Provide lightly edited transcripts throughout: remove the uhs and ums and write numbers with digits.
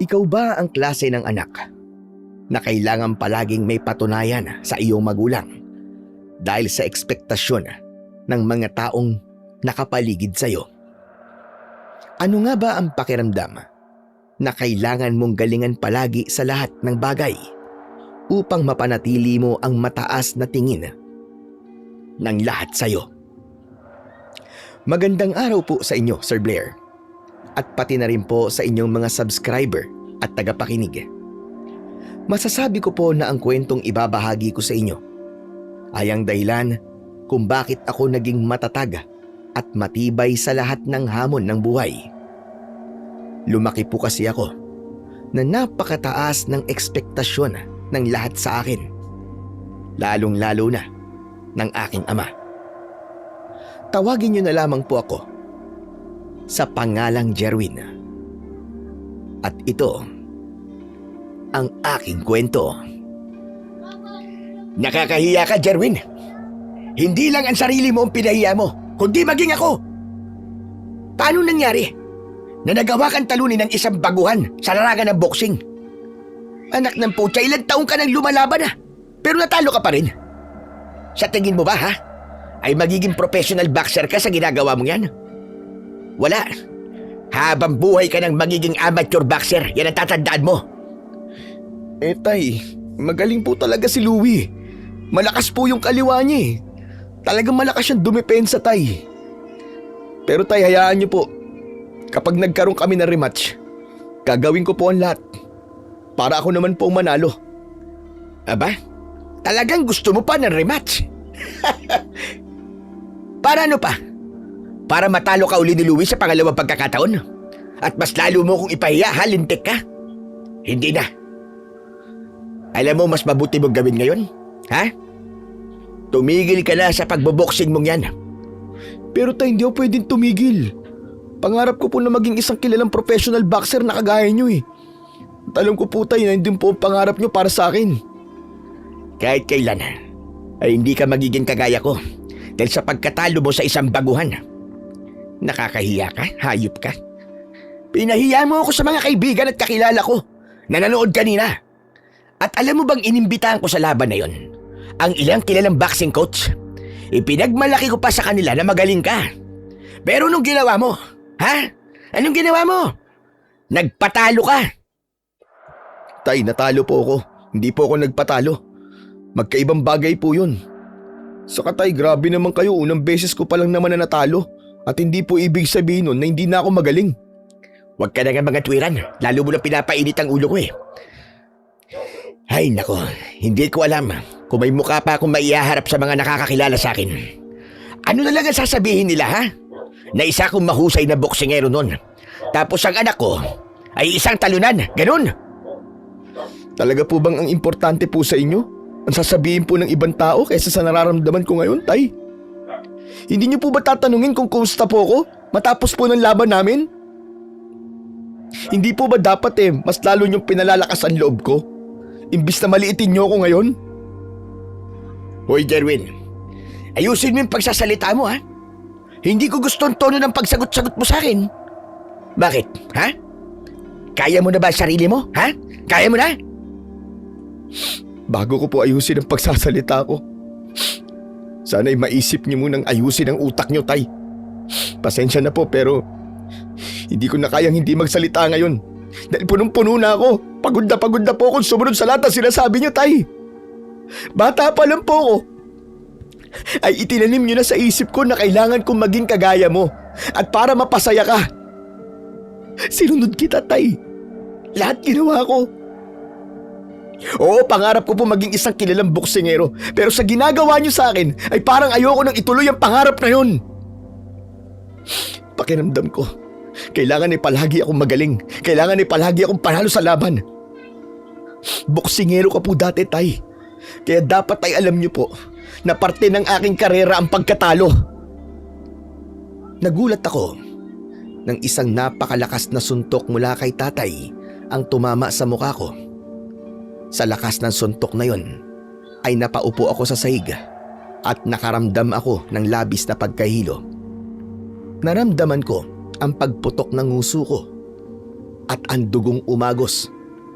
Ikaw ba ang klase ng anak na kailangan palaging may patunayan sa iyong magulang dahil sa ekspektasyon ng mga taong nakapaligid sa iyo? Ano nga ba ang pakiramdam na kailangan mong galingan palagi sa lahat ng bagay upang mapanatili mo ang mataas na tingin ng lahat sa iyo? Magandang araw po sa inyo, Sir Blair. At pati na rin po sa inyong mga subscriber at tagapakinig. Masasabi ko po na ang kwentong ibabahagi ko sa inyo ay ang dahilan kung bakit ako naging matatag at matibay sa lahat ng hamon ng buhay. Lumaki po kasi ako na napakataas ng ekspektasyon ng lahat sa akin, lalong-lalo na ng aking ama. Tawagin niyo na lamang po ako sa pangalang Jerwin. At ito ang aking kwento. Nakakahiya ka, Jerwin. Hindi lang ang sarili mo ang pinahiya mo, kundi maging ako. Paano nangyari na nagawa kang talunin ng isang baguhan sa larangan ng boxing? Anak ng putya, ilang taong ka nang lumalaban na, pero natalo ka pa rin. Sa tingin mo ba, ha? Ay magiging professional boxer ka sa ginagawa mo yan? Wala. Habang buhay ka ng magiging amateur boxer, yan ang tatandaan mo. Tay, magaling po talaga si Louie. Malakas po yung kaliwa niya eh. Talagang malakas siyang dumepensa, tay. Pero tay, hayaan niyo po. Kapag nagkaroon kami ng rematch, gagawin ko po ang lahat para ako naman po manalo. Aba? Talagang gusto mo pa ng rematch? Para ano pa? Para matalo ka uli ni Louie sa pangalawang pagkakataon? At mas lalo mo kung ipahiya, lintik ka? Hindi na. Alam mo mas mabuti mong gawin ngayon? Ha? Tumigil ka na sa pagboboxing mong yan. Pero tay, hindi ako pwedeng tumigil. Pangarap ko po na maging isang kilalang professional boxer na kagaya nyo eh. At alam ko po tay na hindi po ang pangarap nyo para sa akin. Kahit kailan ay hindi ka magiging kagaya ko dahil sa pagkatalo mo sa isang baguhan. Nakakahiya ka, hayop ka. Pinahiya mo ako sa mga kaibigan at kakilala ko na nanood kanina. At alam mo bang inimbitahan ko sa laban na yon ang ilang kilalang boxing coach? Ipinagmalaki ko pa sa kanila na magaling ka. Pero anong ginawa mo? Ha? Anong ginawa mo? Nagpatalo ka. Tay, natalo po ako. Hindi po ako nagpatalo. Magkaibang bagay po yun. Saka tay, grabe naman kayo. Unang beses ko pa lang naman na natalo. At hindi po ibig sabihin nun na hindi na ako magaling. Huwag ka na nga mga tuwiran. Lalo mo na pinapainit ang ulo ko eh. Ay nako, hindi ko alam kung may mukha pa akong maihaharap sa mga nakakakilala sa akin. Ano na lang ang sasabihin nila, ha? Na isa akong mahusay na boksingero nun. Tapos ang anak ko ay isang talunan, ganun. Talaga po bang ang importante po sa inyo ang sasabihin po ng ibang tao kaysa sa nararamdaman ko ngayon, tay? Hindi niyo po ba tatanungin kung kumusta po ako matapos po ng laban namin? Hindi po ba dapat mas lalo niyong pinalalakas ang loob ko? Imbis na maliitin niyo ako ngayon? Hoy Jerwin, ayusin mo yung pagsasalita mo, ha? Hindi ko gusto ang tono ng pagsagot-sagot mo sa akin. Bakit, ha? Kaya mo na ba sarili mo, ha? Kaya mo na? Bago ko po ayusin ang pagsasalita ko, sana'y maisip niyo munang ayusin ang utak niyo, tay. Pasensya na po pero hindi ko na kayang hindi magsalita ngayon. Dahil punong-puno na ako. Pagod na po akong sumunod sa lahat ng sinasabi niyo, tay. Bata pa lang po ako ay itinanim niyo na sa isip ko na kailangan kong maging kagaya mo. At para mapasaya ka, sinunod kita, tay. Lahat ginawa ko. Oo, pangarap ko po maging isang kilalang boksingero. Pero sa ginagawa niyo sa akin ay parang ayoko nang ituloy ang pangarap na yun. Pakiramdam ko, kailangan ay palagi akong magaling. Kailangan ay palagi akong panalo sa laban. Boksingero ka po dati, tay. Kaya dapat ay alam niyo po na parte ng aking karera ang pagkatalo. Nagulat ako nang isang napakalakas na suntok mula kay tatay ang tumama sa mukha ko. Sa lakas ng suntok na yon ay napaupo ako sa sahig at nakaramdam ako ng labis na pagkahilo. Naramdaman ko ang pagputok ng nguso ko. at ang dugong umagos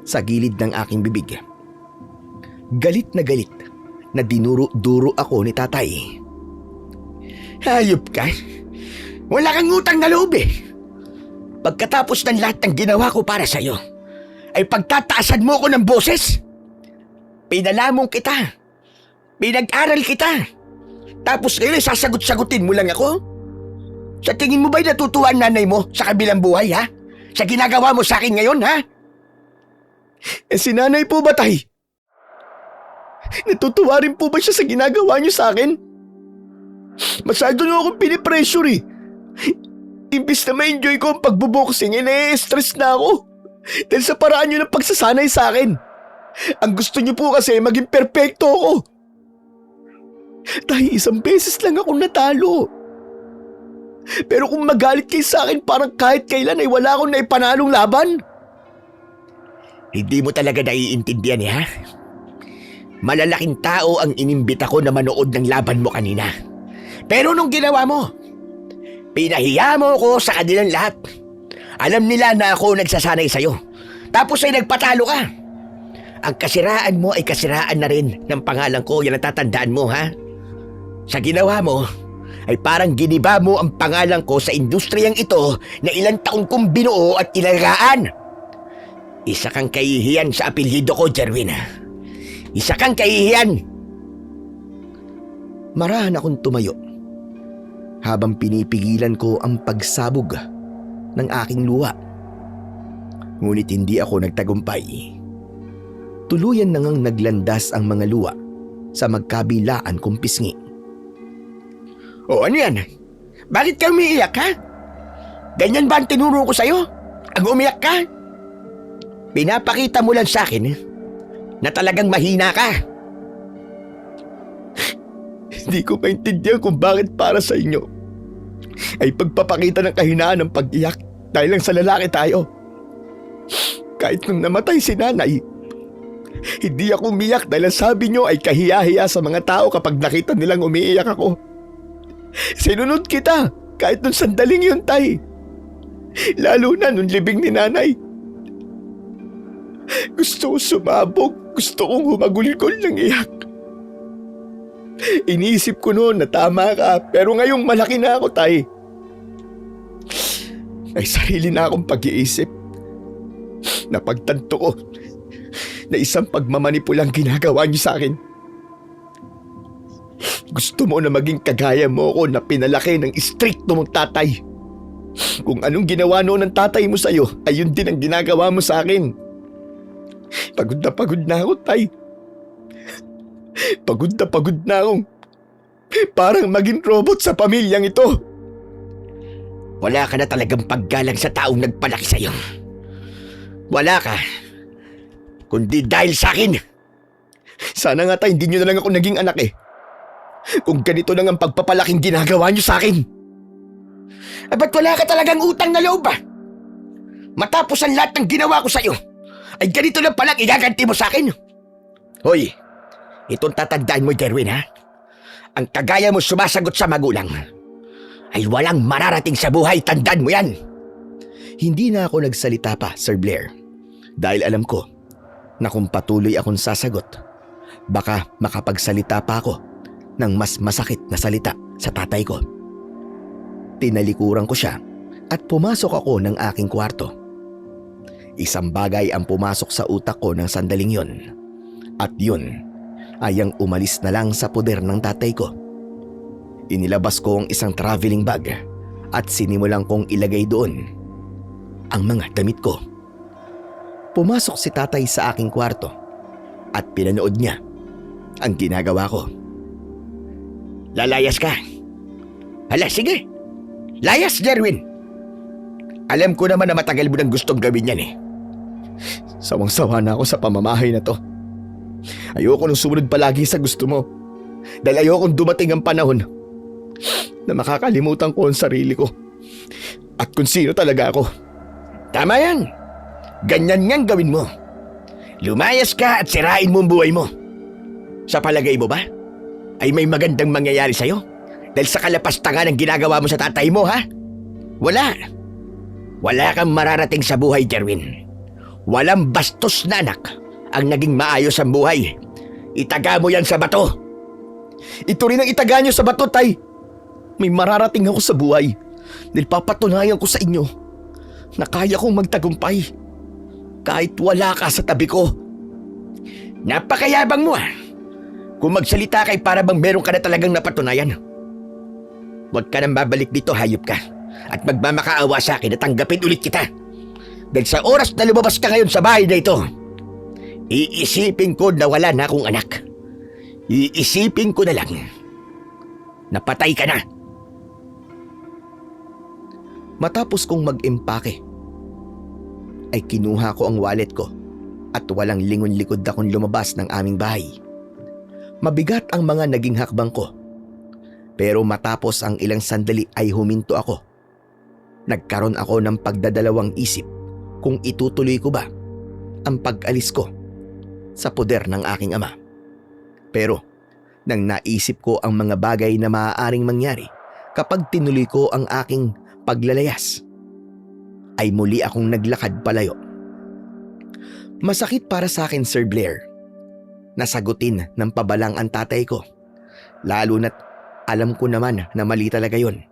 sa gilid ng aking bibig. Galit na dinuro-duro ako ni tatay. Hayop ka. Wala kang utang na loob eh. Pagkatapos ng lahat ng ginawa ko para sa'yo, ay pagtataasan mo ko ng boses. Pinalamong kita. Pinag-aral kita. Tapos ngayon ay sasagot-sagutin mo lang ako? Sa tingin mo ba'y natutuwa ang nanay mo sa kabilang buhay, ha? Sa ginagawa mo sa akin ngayon, ha? Si nanay po ba, tay? Natutuwa rin po ba siya sa ginagawa niyo sa akin? Masyado niyo akong pinipressure eh. Imbis na ma-enjoy ko ang pagbuboxing, stress na ako. Dahil sa paraan niyo ng pagsasanay sa akin. Ang gusto niyo po kasi maging perpekto ako. Dahil isang beses lang akong natalo. Pero kung magalit kayo sa akin parang kahit kailan ay wala akong naipanalong laban. Hindi mo talaga naiintindihan ha? Malalaking tao ang inimbita ko na manood ng laban mo kanina. Pero nung ginawa mo, pinahiya mo ko sa kanilang lahat. Alam nila na ako nagsasanay sa'yo. Tapos ay nagpatalo ka. Ang kasiraan mo ay kasiraan na rin ng pangalan ko. Yan ang tatandaan mo, ha? Sa ginawa mo, ay parang giniba mo ang pangalan ko sa industriyang ito na ilang taong kong binuo at inalagaan. Isa kang kahihiyan sa apelyido ko, Jerwin. Isa kang kahihiyan. Marahan akong tumayo habang pinipigilan ko ang pagsabog ng aking luha. Ngunit hindi ako nagtagumpay. Tuluyan na ngang naglandas ang mga luha sa magkabilaan kong pisngi. O ano yan? Bakit ka umiiyak, ha? Ganyan ba ang tinuro ko sa'yo? Ang umiyak ka? Pinapakita mo lang sa akin na talagang mahina ka. Hindi ko maintindihan kung bakit para sa inyo ay pagpapakita ng kahinaan ng pag-iyak dahil lang sa lalaki tayo. Kahit nung namatay si nanay, hindi ako umiyak dahil ang sabi nyo ay kahiya-hiya sa mga tao kapag nakita nilang umiiyak ako. Sinunod kita kahit nung sandaling yun, tay. Lalo na nung libing ni nanay. Gusto ko sumabog, gusto kong humagulgol ng iyak. Iniisip ko noon na tama ka, pero ngayong malaki na ako, tay. May sarili na akong pag-iisip. Napagtanto ko na isang pagmamanipulang ginagawa niyo sa akin. Gusto mo na maging kagaya mo ako na pinalaki ng istrikto mong tatay. Kung anong ginawa noon ng tatay mo sa'yo, ay yun din ang ginagawa mo sa akin. Pagod na ako, tay. Pagod na akong parang maging robot sa pamilyang ito. Wala ka na talagang paggalang sa taong nagpalaki sa'yo. Wala ka. Kundi dahil sa akin. Sana nga tay, hindi nyo na lang ako naging anak eh. Kung ganito lang ang pagpapalaking ginagawa nyo sa akin. Ba't wala ka talagang utang na loob ba? Matapos ang lahat ng ginawa ko sa'yo, ay ganito lang palang igaganti mo sa akin. Hoy, itong tatandaan mo, Jerwin, ha? Ang kagaya mo sumasagot sa magulang ay walang mararating sa buhay, tandaan mo yan. Hindi na ako nagsalita pa, Sir Blair. Dahil alam ko na kung patuloy akong sasagot, baka makapagsalita pa ako ng mas masakit na salita sa tatay ko. Tinalikuran ko siya at pumasok ako ng aking kwarto. Isang bagay ang pumasok sa utak ko ng sandaling yon. At yun ay ang umalis na lang sa poder ng tatay ko. Inilabas ko ang isang traveling bag at sinimulan kong ilagay doon ang mga damit ko. Pumasok si tatay sa aking kwarto at pinanood niya ang ginagawa ko. Lalayas ka? Hala, sige. Layas, Jerwin. Alam ko naman na matagal mo nang gustong gawin yan eh. Sawang-sawa na ako sa pamamahay na to. Ayoko nang sumunod palagi sa gusto mo. Dahil ayokong dumating ang panahon na makakalimutan ko ang sarili ko at kung sino talaga ako. Tama yan. Ganyan ngang gawin mo. Lumayas ka at sirain mo ang buhay mo. Sa palagay mo ba, ay may magandang mangyayari sa'yo? Dahil sa kalapastangan ng ginagawa mo sa tatay mo, ha? Wala. Wala kang mararating sa buhay, Jerwin. Walang bastos na anak ang naging maayos ang buhay. Itaga mo yan sa bato. Ito rin ang itaga niyo sa bato, Tay. May mararating ako sa buhay. Nilpapatunayan ko sa inyo na kaya kong magtagumpay kahit wala ka sa tabi ko. Napakayabang mo ah. Kung magsalita kay para bang meron ka na talagang napatunayan. Huwag ka nang babalik dito, hayop ka. At magmamakaawa sa akin at tanggapin ulit kita. Dahil sa oras na lumabas ka ngayon sa bahay na ito, iisipin ko na wala na akong anak. Iisipin ko na lang napatay ka na. Matapos kong mag-impake, ay kinuha ko ang wallet ko at walang lingon-likod akong lumabas ng aming bahay. Mabigat ang mga naging hakbang ko. Pero matapos ang ilang sandali ay huminto ako. Nagkaroon ako ng pagdadalawang isip kung itutuloy ko ba ang pag-alis ko sa poder ng aking ama. Pero nang naisip ko ang mga bagay na maaaring mangyari kapag tinuloy ko ang aking paglalayas, ay muli akong naglakad palayo. Masakit para sa akin, Sir Blair, nasagutin ng pabalang ang tatay ko, lalo na't alam ko naman na mali talaga yun.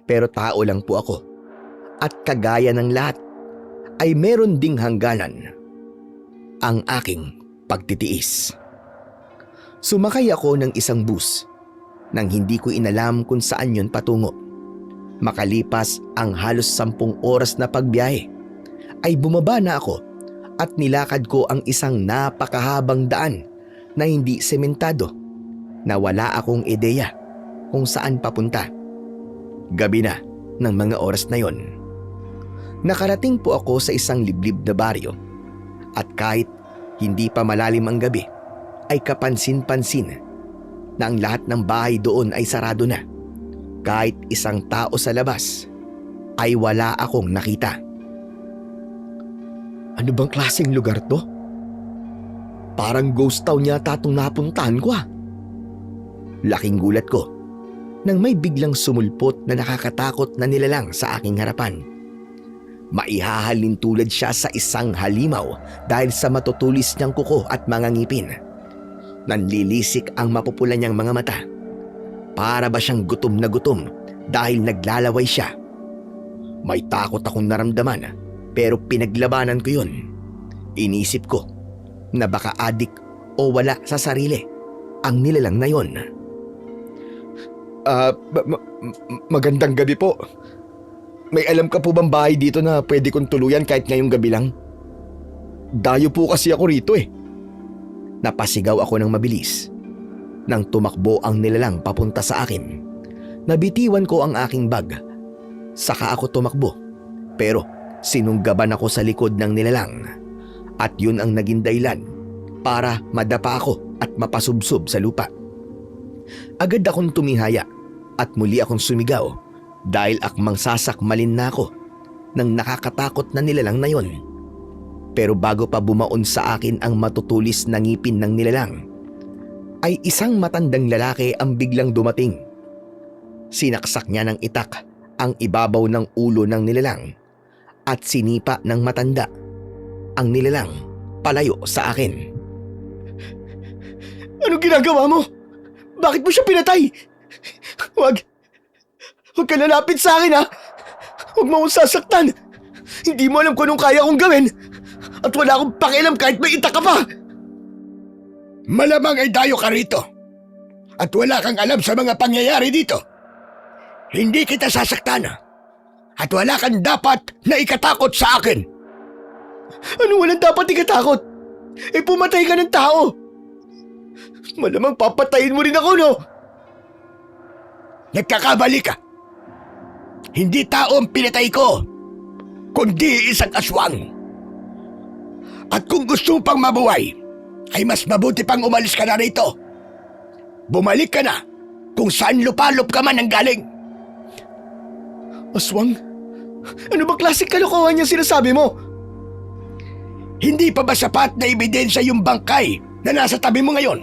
Pero tao lang po ako at kagaya ng lahat ay meron ding hangganan ang aking pagtitiis. Sumakay ako ng isang bus nang hindi ko inalam kung saan yun patungo. Makalipas ang halos 10 oras na pagbiyahe ay bumaba na ako at nilakad ko ang isang napakahabang daan na hindi sementado na wala akong ideya kung saan papunta. Gabi na ng mga oras na yon. Nakarating po ako sa isang liblib na baryo at kahit hindi pa malalim ang gabi ay kapansin-pansin na ang lahat ng bahay doon ay sarado na. Kahit isang tao sa labas ay wala akong nakita. Ano bang klaseng lugar to? Parang ghost town yata itong napuntahan ko ah. Laking gulat ko nang may biglang sumulpot na nakakatakot na nilalang sa aking harapan. Maihahalin tulad siya sa isang halimaw dahil sa matutulis niyang kuko at mga ngipin. Nanlilisik ang mapupula niyang mga mata. Para ba siyang gutom na gutom dahil naglalaway siya. May takot akong naramdaman pero pinaglabanan ko yun. Inisip ko na baka adik o wala sa sarili ang nilalang na yun. Magandang gabi po. May alam ka po bang bahay dito na pwede kong tuluyan kahit ngayong gabi lang? Dayo po kasi ako rito eh. Napasigaw ako ng mabilis nang tumakbo ang nilalang papunta sa akin. Nabitiwan ko ang aking bag. Saka ako tumakbo. Pero sinunggaban ako sa likod ng nilalang. At yun ang naging dahilan para madapa ako at mapasubsob sa lupa. Agad akong tumihaya at muli akong sumigaw dahil akmang sasakmalin na ako ng nakakatakot na nilalang na yon. Pero bago pa bumaon sa akin ang matutulis na ngipin ng nilalang, ay isang matandang lalaki ang biglang dumating. Sinaksak niya ng itak ang ibabaw ng ulo ng nilalang at sinipa ng matanda ang nilalang palayo sa akin. Anong ginagawa mo? Bakit mo siya pinatay? Huwag ka lalapit sa akin ha! Huwag mo akong sasaktan! Hindi mo alam kung anong kaya kong gawin! At wala akong pakialam kahit may itak ka pa! Malamang ay dayo ka rito. At wala kang alam sa mga pangyayari dito. Hindi kita sasaktan. At wala kang dapat na ikatakot sa akin. Ano walang dapat ikatakot? Eh pumatay ka ng tao! Malamang papatayin mo rin ako, no? Nagkakabali ka. Hindi tao ang pinatay ko, kundi isang aswang. At kung gusto mo pang mabuhay, ay mas mabuti pang umalis ka na rito. Bumalik ka na kung saan lupalop ka man ang galing. Aswang? Ano ba klaseng kalokohan yung sinasabi mo? Hindi pa ba sapat na ebidensya yung bangkay na nasa tabi mo ngayon?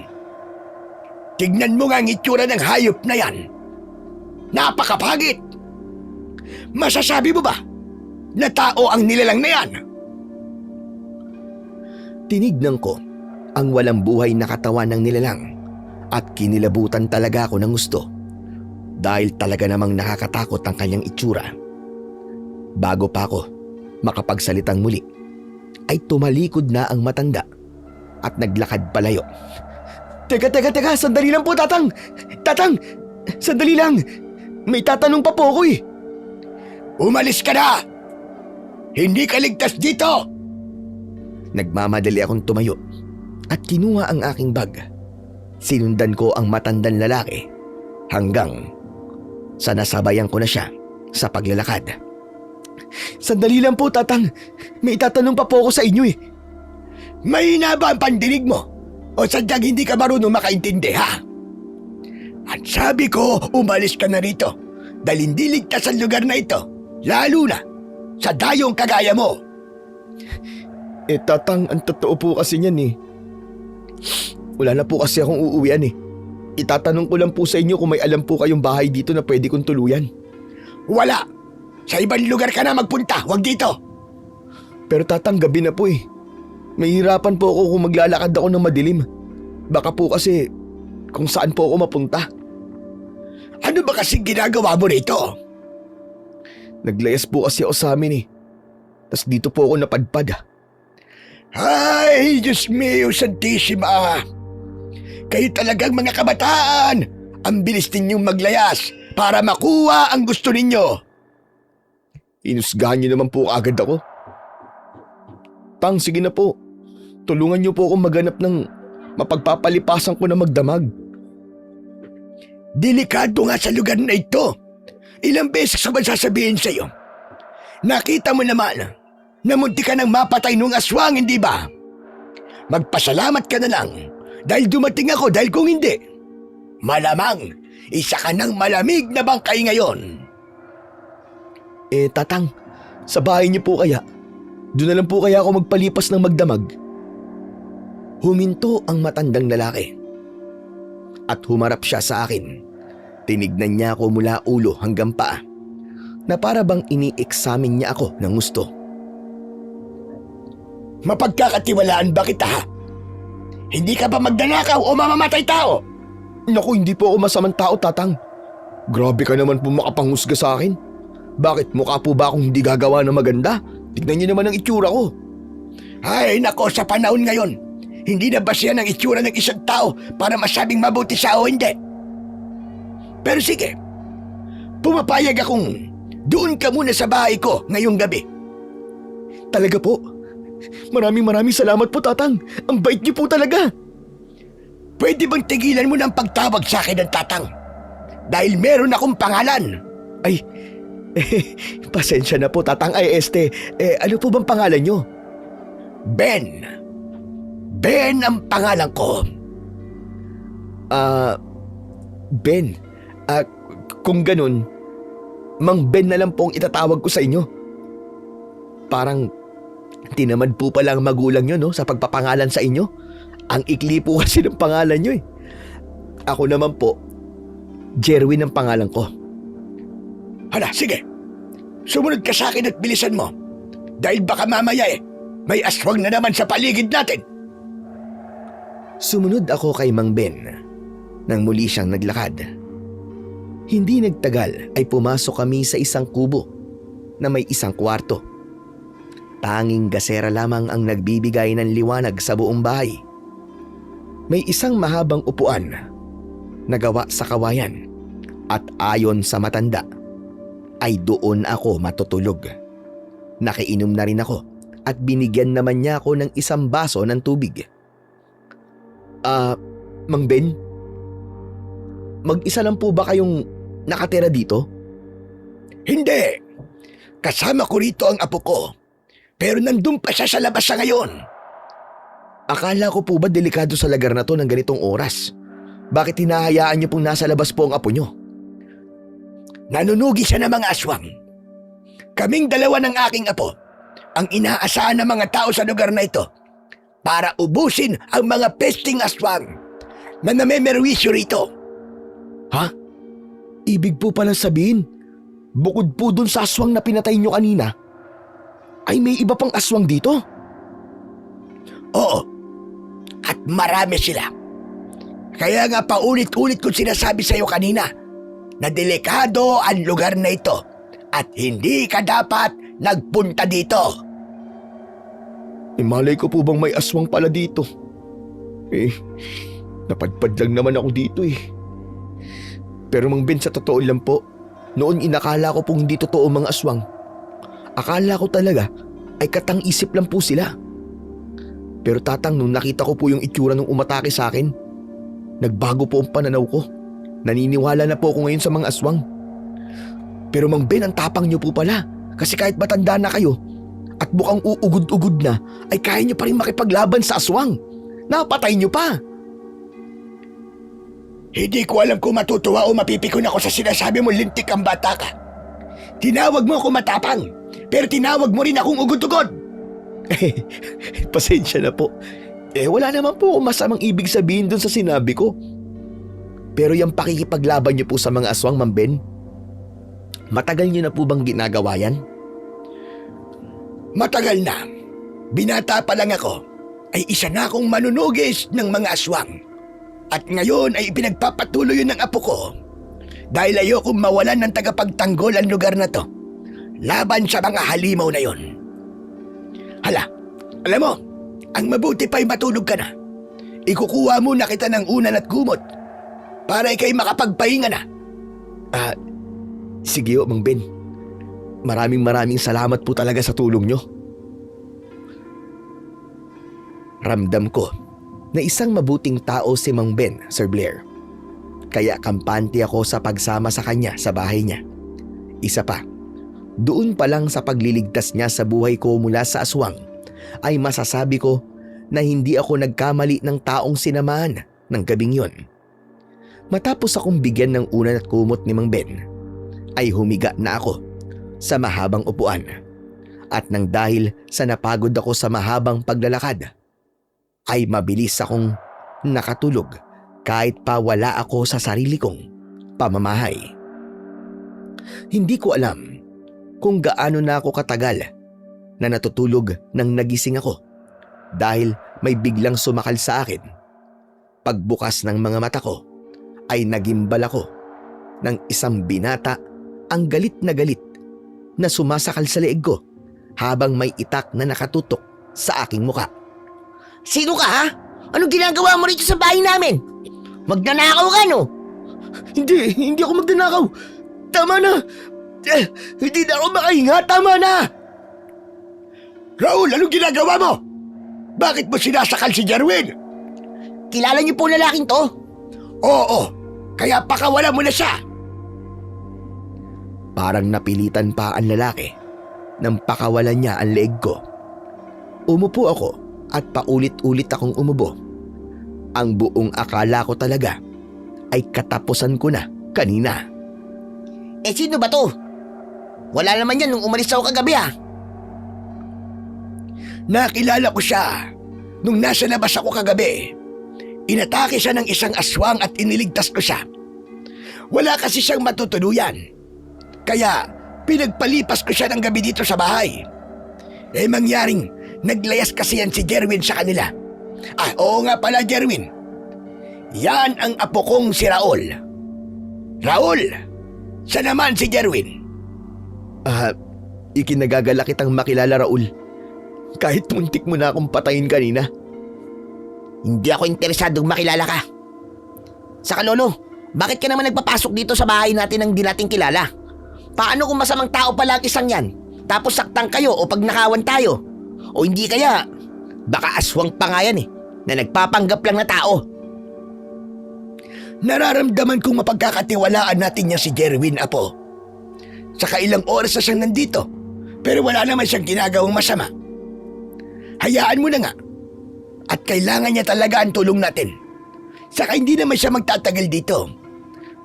Tignan mo nga ang itsura ng hayop na yan. Napakapagit! Masasabi mo ba na tao ang nilalang na yan. Tinignan ko ang walang buhay na katawan ng nilalang at kinilabutan talaga ako ng gusto dahil talaga namang nakakatakot ang kanyang itsura. Bago pa ako makapagsalitang muli ay tumalikod na ang matanda at naglakad palayo. Teka, sandali lang po, Tatang! Tatang, sandali lang! May tatanong pa po ako eh! Umalis ka na! Hindi ka ligtas dito! Nagmamadali akong tumayo at kinuha ang aking bag. Sinundan ko ang matandang lalaki hanggang sa nasabayan ko na siya sa paglalakad. Sandali lang po, Tatang. May itatanong pa po ako sa inyo eh. Mahina ba ang pandinig mo? O sadyang hindi ka marunong makaintindi, ha? At sabi ko, umalis ka na rito dahil hindi ligtas ang lugar na ito, lalo na sa dayong kagaya mo. Tatang, ang totoo po kasi niyan eh. Wala na po kasi akong uuwian eh. Itatanong ko lang po sa inyo kung may alam po kayong bahay dito na pwede kong tuluyan. Wala! Sa ibang lugar ka na magpunta, wag dito! Pero Tatang, gabi na po eh. Mahihirapan po ako kung maglalakad ako ng madilim. Baka po kasi kung saan po ako mapunta. Ano ba kasing ginagawa mo rito? Naglayas po kasi ako sa amin eh. Tas dito po ako napadpad. Ay, Diyos mio, Santissima! Kayo talagang mga kabataan! Ang bilis ninyong maglayas para makuha ang gusto ninyo! Inusgahan niyo naman po agad ako. Tang, sige na po. Tulungan niyo po akong maghanap ng mapagpapalipasan ko na magdamag. Delikado nga sa lugar na ito. Ilang beses ko ba sasabihin sa'yo? Nakita mo naman na munti ka nang mapatay nung aswang, hindi ba? Magpasalamat ka na lang dahil dumating ako, dahil kung hindi, malamang isa ka ng malamig na bangkay ngayon. Tatang, sa bahay niyo po kaya? Doon na lang po kaya ako magpalipas ng magdamag. Huminto ang matandang lalaki at humarap siya sa akin. Tinignan niya ako mula ulo hanggang paa na para bang ini-examine niya ako ng gusto. Mapagkakatiwalaan ba kita, ha? Hindi ka ba magdanakaw o mamamatay tao? Naku, hindi po ako masamang tao, Tatang. Grabe ka naman po makapanghusga sa akin. Bakit, mukha po ba akong hindi gagawa ng maganda? Tignan niyo naman ang itsura ko. Ay nako, sa panahon ngayon, hindi na ba siya ng itsura ng isang tao para masabing mabuti siya o hindi? Pero sige, pumapayag akong doon ka muna sa bahay ko ngayong gabi. Talaga po? Maraming salamat po, Tatang. Ang bait niyo po talaga. Pwede bang tigilan mo ng pagtawag sa akin ng Tatang? Dahil meron akong pangalan. Ay, pasensya na po, Tatang. Ano po bang pangalan niyo? Ben. Ben ang pangalan ko. Ben. Kung ganun, Mang Ben na lang po ang itatawag ko sa inyo. Parang tinamad po pala ang magulang nyo, no, sa pagpapangalan sa inyo. Ang ikli po kasi ng pangalan nyo eh. Ako naman po, Jerwin ang pangalan ko. Hala, sige. Sumunod ka sa akin at bilisan mo. Dahil baka mamaya may aswang na naman sa paligid natin. Sumunod ako kay Mang Ben nang muli siyang naglakad. Hindi nagtagal ay pumasok kami sa isang kubo na may isang kwarto. Tanging gasera lamang ang nagbibigay ng liwanag sa buong bahay. May isang mahabang upuan na gawa sa kawayan at ayon sa matanda ay doon ako matutulog. Nakainom na rin ako at binigyan naman niya ako ng isang baso ng tubig. Mang Ben? Mag-isa lang po ba kayong nakatira dito? Hindi. Kasama ko rito ang apo ko. Pero nandun pa siya sa labas sa ngayon. Akala ko po ba delikado sa lugar na to ng ganitong oras? Bakit hinahayaan niyo pong nasa labas po ang apo niyo? Nanunugi siya ng mga aswang. Kaming dalawa ng aking apo ang inaasahan ng mga tao sa lugar na ito para ubusin ang mga pesting aswang na namemerwisyo rito. Ha? Ibig po pala sabihin, bukod po dun sa aswang na pinatay niyo kanina, ay may iba pang aswang dito? Oo. At marami sila. Kaya nga paulit-ulit ko sinasabi sa'yo kanina na delikado ang lugar na ito at hindi ka dapat nagpunta dito. Malay ko po bang may aswang pala dito? Napadpad lang naman ako dito Pero Mang Ben, sa totoo lang po, noon inakala ko pong hindi totoo mga aswang. Akala ko talaga ay katang-isip lang po sila. Pero tatang, nung nakita ko po yung itsura nung umatake sa akin, nagbago po ang pananaw ko. Naniniwala na po ako ngayon sa mga aswang. Pero Mang Ben, ang tapang niyo po pala. Kasi kahit matanda na kayo at mukhang uugod-ugod na, ay kaya niyo pa rin makipaglaban sa aswang. Napatay niyo pa. Hindi ko alam kung matutuwa o mapipikon ako sa sinasabi mo, lintik ang bata ka. Tinawag mo ako matapang, pero tinawag mo rin akong ugod-ugod. Pasensya na po. Wala naman po masamang ibig sabihin dun sa sinabi ko. Pero yung pakikipaglaban niyo po sa mga aswang, Mang Ben, matagal niyo na po bang ginagawa yan? Matagal na. Binata pa lang ako, ay isa na akong manunugis ng mga aswang. At ngayon ay ipinagpapatuloy yun ng apo ko dahil ayokong mawalan ng tagapagtanggol ang lugar na to laban sa mga halimaw na yon. Hala, alam mo, ang mabuti pa'y matulog ka na. Ikukuha muna kita ng unan at kumot para ikay makapagpahinga na. Sige Mang Ben. Maraming salamat po talaga sa tulong nyo. Ramdam ko na isang mabuting tao si Mang Ben, Sir Blair. Kaya kampante ako sa pagsama sa kanya sa bahay niya. Isa pa, doon pa lang sa pagliligtas niya sa buhay ko mula sa aswang, ay masasabi ko na hindi ako nagkamali ng taong sinamahan ng gabing yon. Matapos akong bigyan ng unan at kumot ni Mang Ben, ay humiga na ako sa mahabang upuan. At nang dahil sa napagod ako sa mahabang paglalakad, ay mabilis akong nakatulog kahit pa wala ako sa sarili kong pamamahay. Hindi ko alam kung gaano na ako katagal na natutulog nang nagising ako dahil may biglang sumakal sa akin. Pagbukas ng mga mata ko ay nagimbal ako ng isang binata ang galit na sumasakal sa leeg ko habang may itak na nakatutok sa aking muka. Sino ka, ha? Anong ginagawa mo rito sa bahay namin? Magnanakaw ka, no? Hindi ako magnanakaw. Tama na. Hindi na ako makahinga. Tama na. Raul, anong ginagawa mo? Bakit mo sinasakal si Jerwin? Kilala niyo po lalaking to? Oo, kaya pakawala mo na siya. Parang napilitan pa ang lalaki nang pakawalan niya ang leeg ko. Umupo ako at paulit-ulit akong umubo. Ang buong akala ko talaga ay katapusan ko na kanina. Sino ba to? Wala naman yan nung umalis ako kagabi, ha? Nakilala ko siya nung nasa labas ako kagabi. Inatake siya ng isang aswang at iniligtas ko siya. Wala kasi siyang matutuluyan. Kaya pinagpalipas ko siya ng gabi dito sa bahay. Mangyaring naglayas kasi yan si Jerwin sa kanila. Oo nga pala, Jerwin. Yan ang apo kong si Raul. Raul, siya naman si Jerwin. Ikinagagala kitang makilala, Raul. Kahit muntik mo na akong patayin kanina. Hindi ako interesadong makilala ka. Saka lolo, bakit ka naman nagpapasok dito sa bahay natin ng di natin kilala? Paano kung masamang tao pala ang isang yan? Tapos saktan kayo o pagnakawan tayo? O hindi kaya, baka aswang pa nga yan na nagpapanggap lang na tao. Nararamdaman kong mapagkakatiwalaan natin niya si Jerwin, apo. Saka ilang oras na siyang nandito, pero wala naman siyang ginagawang masama. Hayaan mo na nga. At kailangan niya talaga ang tulong natin. Saka hindi naman siya magtatagal dito.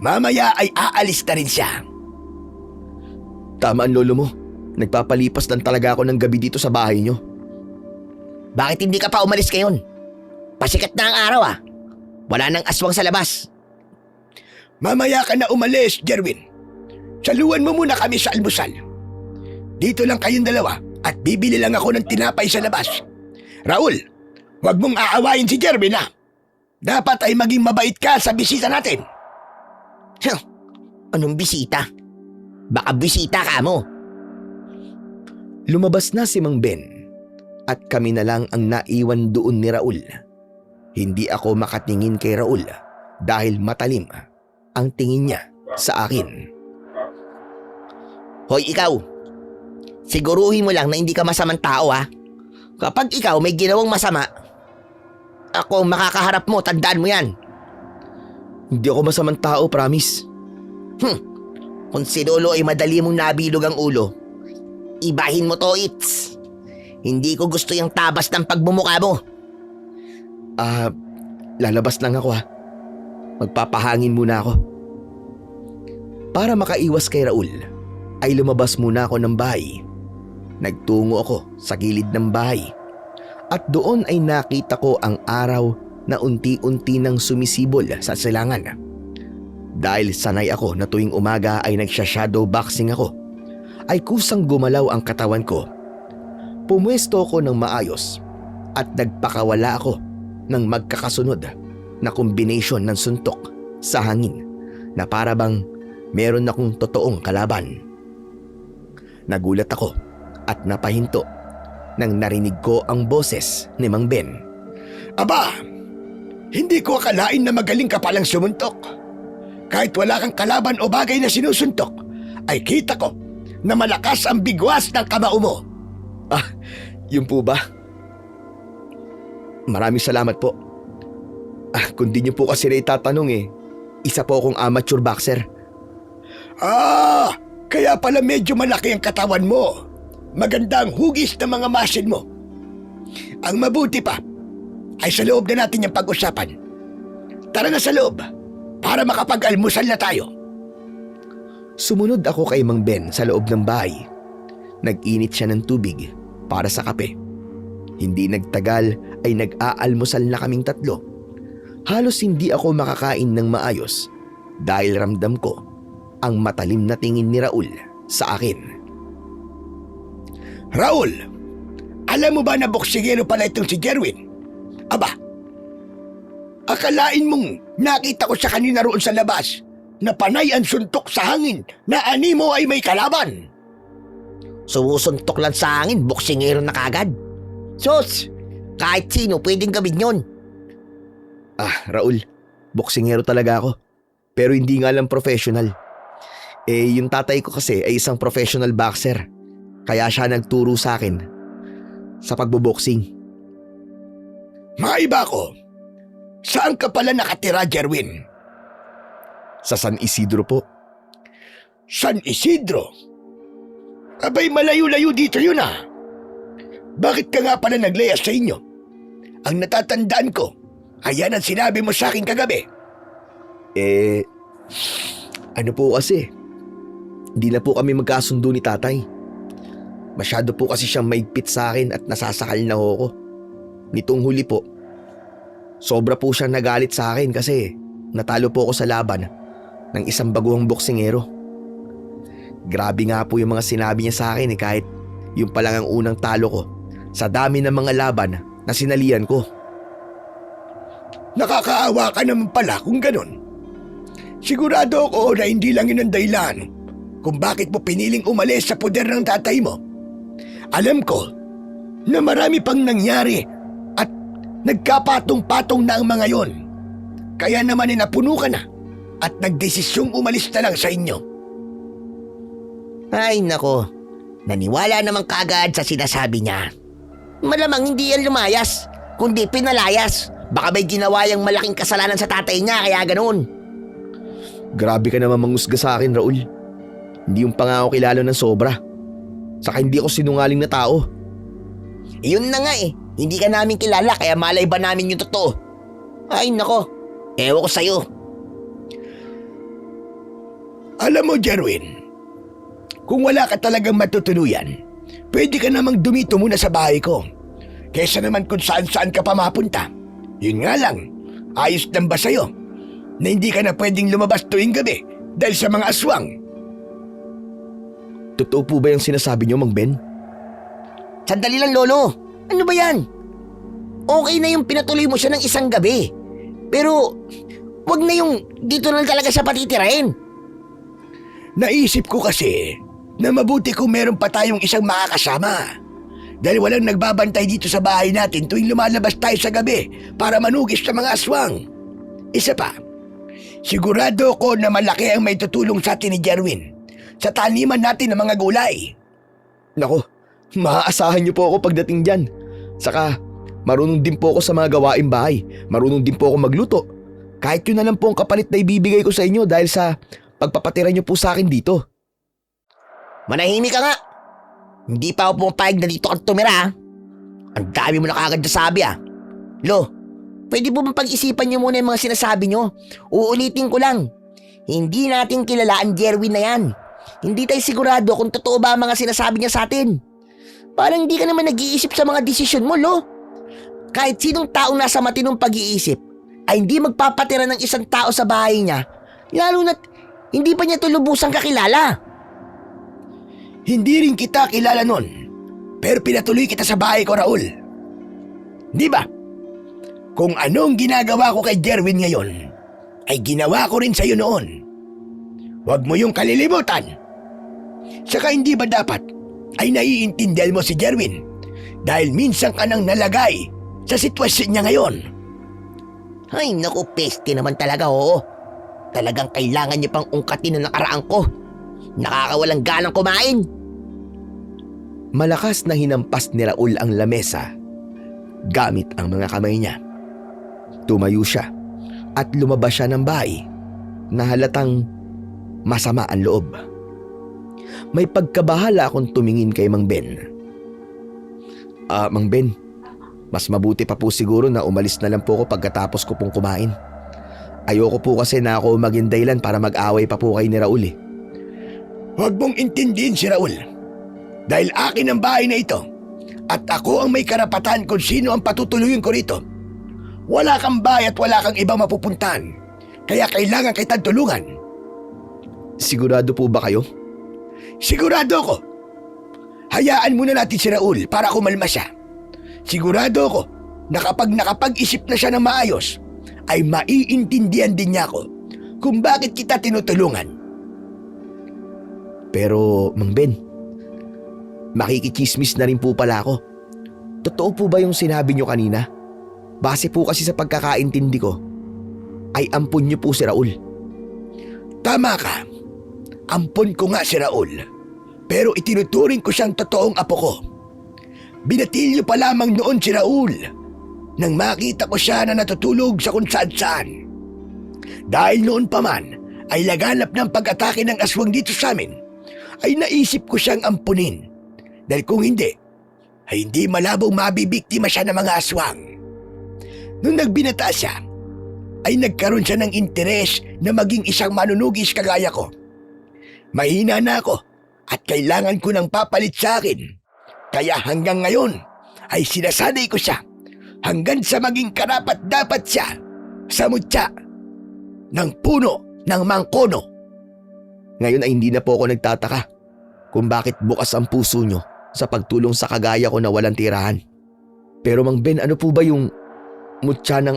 Mamaya ay aalis na rin siya. Tama ang lolo mo. Nagpapalipas lang talaga ako ng gabi dito sa bahay niyo. Bakit hindi ka pa umalis ngayon? Pasikat na ang araw, Wala nang aswang sa labas. Mamaya ka na umalis, Jerwin. Saluhan mo muna kami sa almusal. Dito lang kayong dalawa at bibili lang ako ng tinapay sa labas. Raul, huwag mong aawayin si Jerwin ha. Dapat ay maging mabait ka sa bisita natin. Anong bisita? Baka bisita ka mo. Lumabas na si Mang Ben at kami na lang ang naiwan doon ni Raul. Hindi ako makatingin kay Raul dahil matalim ang tingin niya sa akin. Hoy ikaw, siguruhin mo lang na hindi ka masamang tao ha. Kapag ikaw may ginawang masama, ako makakaharap mo, tandaan mo yan. Hindi ako masamang tao, promise. Kung si Lolo ay madali mong nabilog ang ulo, ibahin mo to, Its. Hindi ko gusto yung tabas ng pagbumuka mo. Lalabas lang ako ha. Magpapahangin muna ako. Para makaiwas kay Raul, ay lumabas muna ako ng bahay. Nagtungo ako sa gilid ng bahay. At doon ay nakita ko ang araw na unti-unti nang sumisibol sa silangan. Dahil sanay ako na tuwing umaga ay nagsha-shadow boxing ako, ay kusang gumalaw ang katawan ko. Pumwesto ko ng maayos at nagpakawala ako ng magkakasunod na kombinasyon ng suntok sa hangin na para bang meron akong totoong kalaban. Nagulat ako at napahinto nang narinig ko ang boses ni Mang Ben. Aba, hindi ko akalain na magaling ka palang sumuntok. Kahit wala kang kalaban o bagay na sinusuntok, ay kita ko na malakas ang bigwas ng kamao mo. Yun po ba? Maraming salamat po. Kung di niyo po kasi na itatanong isa po akong amateur boxer. Kaya pala medyo malaki ang katawan mo. Maganda ang hugis ng mga muscle mo. Ang mabuti pa ay sa loob na natin yung pag-usapan. Tara na sa loob para makapag-almusal na tayo. Sumunod ako kay Mang Ben sa loob ng bahay. Nag-init siya ng tubig para sa kape. Hindi nagtagal ay nag-aalmusal na kaming tatlo. Halos hindi ako makakain ng maayos dahil ramdam ko ang matalim na tingin ni Raul sa akin. Raul, alam mo ba na boksingero pala itong si Jerwin? Aba, akalain mong nakita ko sa kanina roon sa labas na panay ang suntok sa hangin na animo ay may kalaban. Sumusuntok lang sa hangin, boksingero na kagad. Sus, kahit sino pwedeng gawin yun. Raul, boksingero talaga ako. Pero hindi nga lang professional. Yung tatay ko kasi ay isang professional boxer. Kaya siya nagturo sa akin sa pagboboxing. Maiba ko. Saan ka pala nakatira, Jerwin? Sa San Isidro po. San Isidro? Abay, malayo-layo dito yun ah. Bakit ka nga pala naglayas sa inyo? Ang natatandaan ko, ayan ang sinabi mo sa akin kagabi. Ano po kasi? Hindi na po kami magkasundo ni tatay. Masyado po kasi siyang maigpit sa akin at nasasakal na ako. Nitong huli po, sobra po siyang nagalit sa akin kasi natalo po ako sa laban ng isang baguhang boksingero. Grabe nga po yung mga sinabi niya sa akin kahit yung palang ang unang talo ko sa dami ng mga laban na sinalian ko. Nakakaawa ka naman pala kung ganun. Sigurado ako na hindi lang yun ang dahilan kung bakit mo piniling umalis sa poder ng tatay mo. Alam ko na marami pang nangyari at nagkapatong-patong na ang mga yon. Kaya naman napuno ka na at nagdesisyong umalis na lang sa inyo. Ay nako, naniwala naman kagad sa sinasabi niya. Malamang hindi yan lumayas, kundi pinalayas. Baka may ginawa yung malaking kasalanan sa tatay niya kaya ganoon. Grabe ka naman mangusga sa akin, Raul. Hindi yung pangako kilala ng sobra. Saka hindi ako sinungaling na tao. Yun na nga hindi ka namin kilala kaya malay ba namin yung totoo? Ay nako, ewan ko sa'yo. Alam mo, Jerwin, kung wala ka talagang matutuluyan, pwede ka namang dumito muna sa bahay ko. Kesa naman kung saan-saan ka pa mapunta. Yun nga lang, ayos lang ba sa'yo na hindi ka na pwedeng lumabas tuwing gabi dahil sa mga aswang? Totoo po ba yung sinasabi niyo, Mang Ben? Sandali lang, Lolo. Ano ba yan? Okay na yung pinatuloy mo siya ng isang gabi. Pero, wag na yung dito na talaga siya patitirahin. Naisip ko kasi na mabuti kung meron pa tayong isang makakasama. Dahil walang nagbabantay dito sa bahay natin tuwing lumalabas tayo sa gabi para manugis sa mga aswang. Isa pa, sigurado ko na malaki ang may tutulong sa atin ni Jerwin sa taniman natin ng mga gulay. Nako, maaasahan niyo po ako pagdating dyan. Saka, marunong din po ako sa mga gawaing bahay. Marunong din po ako magluto. Kahit yun na lang po ang kapalit na ibibigay ko sa inyo dahil sa pagpapatira niyo po sa akin dito. Manahimik ka nga. Hindi pa ako pumapayag na dito kang tumira, ha? Ang dami mo na kagad nasabi, ha? Lo, pwede po bang pag-isipan niyo muna yung mga sinasabi niyo? Uulitin ko lang. Hindi natin kilala ang Jerwin na yan. Hindi tayo sigurado kung totoo ba ang mga sinasabi niya sa atin. Parang hindi ka naman nag-iisip sa mga desisyon mo, Lo. Kahit sinong taong nasa matinong pag-iisip ay hindi magpapatira ng isang tao sa bahay niya, lalo na't hindi pa niya tulubusang kakilala. Hindi rin kita kilala nun, pero pinatuloy kita sa bahay ko, Raul. Di ba? Kung anong ginagawa ko kay Jerwin ngayon, ay ginawa ko rin sa'yo noon. Huwag mo yung kalilimutan. Saka hindi ba dapat ay naiintindihan mo si Jerwin dahil minsan ka nang nalagay sa sitwasyon niya ngayon? Ay, naku, peste naman talaga, oo. Talagang kailangan niya pang ungkatin ang nakaraan ko. Nakakawalang ganang kumain. Malakas na hinampas ni Raul ang lamesa gamit ang mga kamay niya. Tumayo siya at lumabas siya ng bahay na halatang masama ang loob. May pagkabahala akong tumingin kay Mang Ben. Mang Ben, mas mabuti pa po siguro na umalis na lang po ako pagkatapos ko pong kumain. Ayoko po kasi na ako maging dahilan para mag-away pa po kayo ni Raul eh. Huwag mong intindihin si Raul. Dahil akin ang bahay na ito at ako ang may karapatan kung sino ang patutuluyin ko rito. Wala kang bahay at wala kang ibang mapupuntahan. Kaya kailangan kitang tulungan. Sigurado po ba kayo? Sigurado ako. Hayaan muna natin si Raul para kumalma siya. Sigurado ako na kapag nakapag-isip na siya ng maayos, ay maiintindihan din niya ako kung bakit kita tinutulungan. Pero, Mang Ben, makikichismis na rin po pala ako. Totoo po ba yung sinabi niyo kanina? Base po kasi sa pagkakaintindi ko, ay ampun niyo po si Raul. Tama ka. Ampon ko nga si Raul. Pero itinuturing ko siyang totoong apo ko. Binatilyo pa lamang noon si Raul nang makita ko siya na natutulog sa kung saan-saan. Dahil noon pa man ay laganap ng pag-atake ng aswang dito sa amin, ay naisip ko siyang ampunin. Dahil kung hindi, ay hindi malabong mabibiktima siya ng mga aswang. Nung nagbinata siya, ay nagkaroon siya ng interes na maging isang manunugis kagaya ko. Mahina na ako at kailangan ko ng papalit sa akin. Kaya hanggang ngayon ay sinasanay ko siya hanggang sa maging karapat-dapat siya sa mutya ng puno ng mangkono. Ngayon ay hindi na po ako nagtataka kung bakit bukas ang puso nyo sa pagtulong sa kagaya ko na walang tirahan. Pero Mang Ben, ano po ba yung mutya ng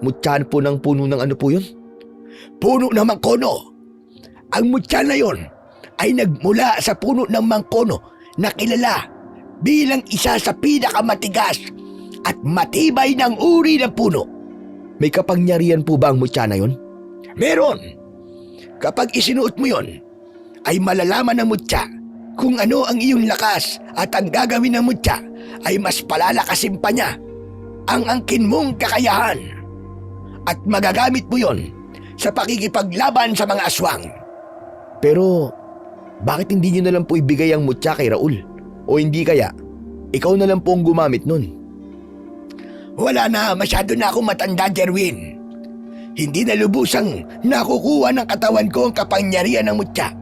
mutya po ng puno ng ano po yun? Puno ng mangkono. Ang mutya na yon ay nagmula sa puno ng mangkono na kilala bilang isa sa pinakamatigas at matibay ng uri ng puno. May kapangyarihan po ba ang mutya na yon? Meron. Kapag isinuot mo yon, ay malalaman ng mutya kung ano ang iyong lakas at ang gagawin ng mutya ay mas palalakasin pa niya ang angkin mong kakayahan. At magagamit mo yon sa pakikipaglaban sa mga aswang. Pero bakit hindi nyo na lang po ibigay ang mutya kay Raul? O hindi kaya, ikaw na lang po ang gumamit nun? Wala na, masyado na akong matanda, Jerwin. Hindi na lubusang nakukuha ng katawan ko ang kapangyarihan ng mutya.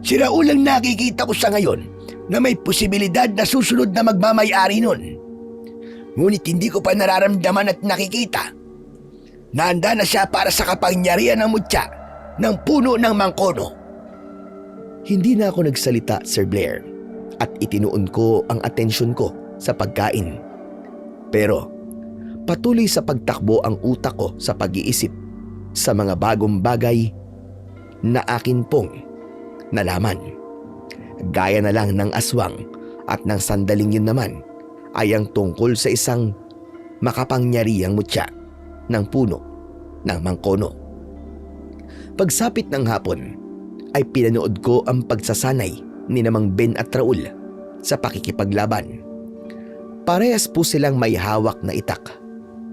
Si Raul ang nakikita ko sa ngayon na may posibilidad na susunod na magmamay-ari nun. Ngunit hindi ko pa nararamdaman at nakikita na handa na siya para sa kapangyarihan ng mutya ng puno ng mangkono. Hindi na ako nagsalita, Sir Blair, at itinuon ko ang atensyon ko sa pagkain. Pero patuloy sa pagtakbo ang utak ko sa pag-iisip sa mga bagong bagay na akin pong nalaman. Gaya na lang ng aswang at ng sandaling yun naman ay ang tungkol sa isang makapangyarihang mutya ng puno ng mangkono. Pagsapit ng hapon ay pinanood ko ang pagsasanay ni Mang Ben at Raul sa pakikipaglaban. Parehas po silang may hawak na itak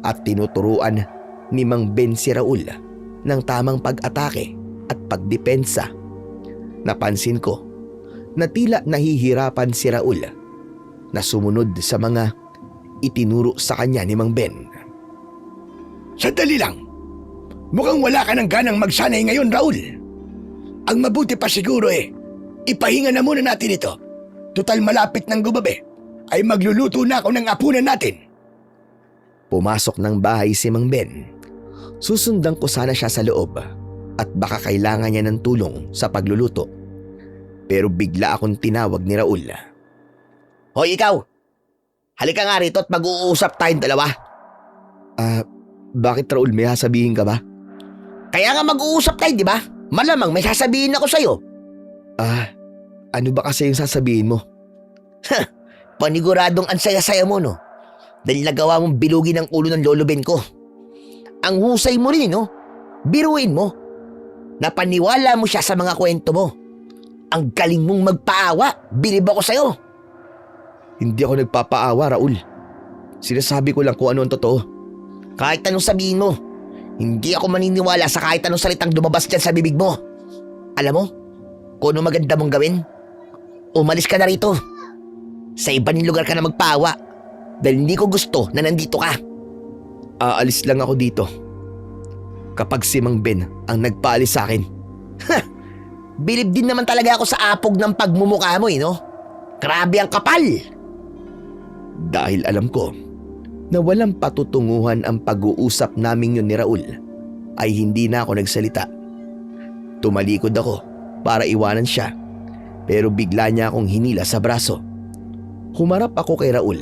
at tinuturuan ni Mang Ben si Raul ng tamang pag-atake at pagdepensa. Napansin ko na tila nahihirapan si Raul na sumunod sa mga itinuro sa kanya ni Mang Ben. Sandali lang. Mukhang wala ka ng ganang magsanay ngayon, Raul. Ang mabuti pa siguro ipahinga na muna natin ito. Tutal malapit ng gubabi ay magluluto na ako ng apunan natin. Pumasok ng bahay si Mang Ben. Susundan ko sana siya sa loob at baka kailangan niya ng tulong sa pagluluto. Pero bigla akong tinawag ni Raul. Hoy ikaw! Halika nga rito at mag-uusap tayong dalawa. Bakit Raul, may sasabihin ka ba? Kaya nga mag-uusap tayo, di ba? Malamang may sasabihin ako sa'yo. Ano ba kasi yung sasabihin mo? Paniguradong ang saya-saya mo, no? Dahil nagawa mong bilugin ang ulo ng lolo Ben ko. Ang husay mo rin, no? Biruin mo. Napaniwala mo siya sa mga kwento mo. Ang galing mong magpaawa. Bilib ako sa'yo. Hindi ako nagpapaawa, Raul. Sinasabi ko lang kung ano ang totoo. Kahit anong sabihin mo, hindi ako maniniwala sa kahit anong salitang lumabas dyan sa bibig mo. Alam mo, kung ano maganda mong gawin, umalis ka na rito. Sa ibang lugar ka na magpaawa dahil hindi ko gusto na nandito ka. Aalis lang ako dito kapag si Mang Ben ang nagpaalis sa akin. Bilib din naman talaga ako sa apog ng pagmumukha mo, no? Grabe ang kapal! Dahil alam ko na walang patutunguhan ang pag-uusap namin yun ni Raul, ay hindi na ako nagsalita. Tumalikod ako para iwanan siya, pero bigla niya akong hinila sa braso. Humarap ako kay Raul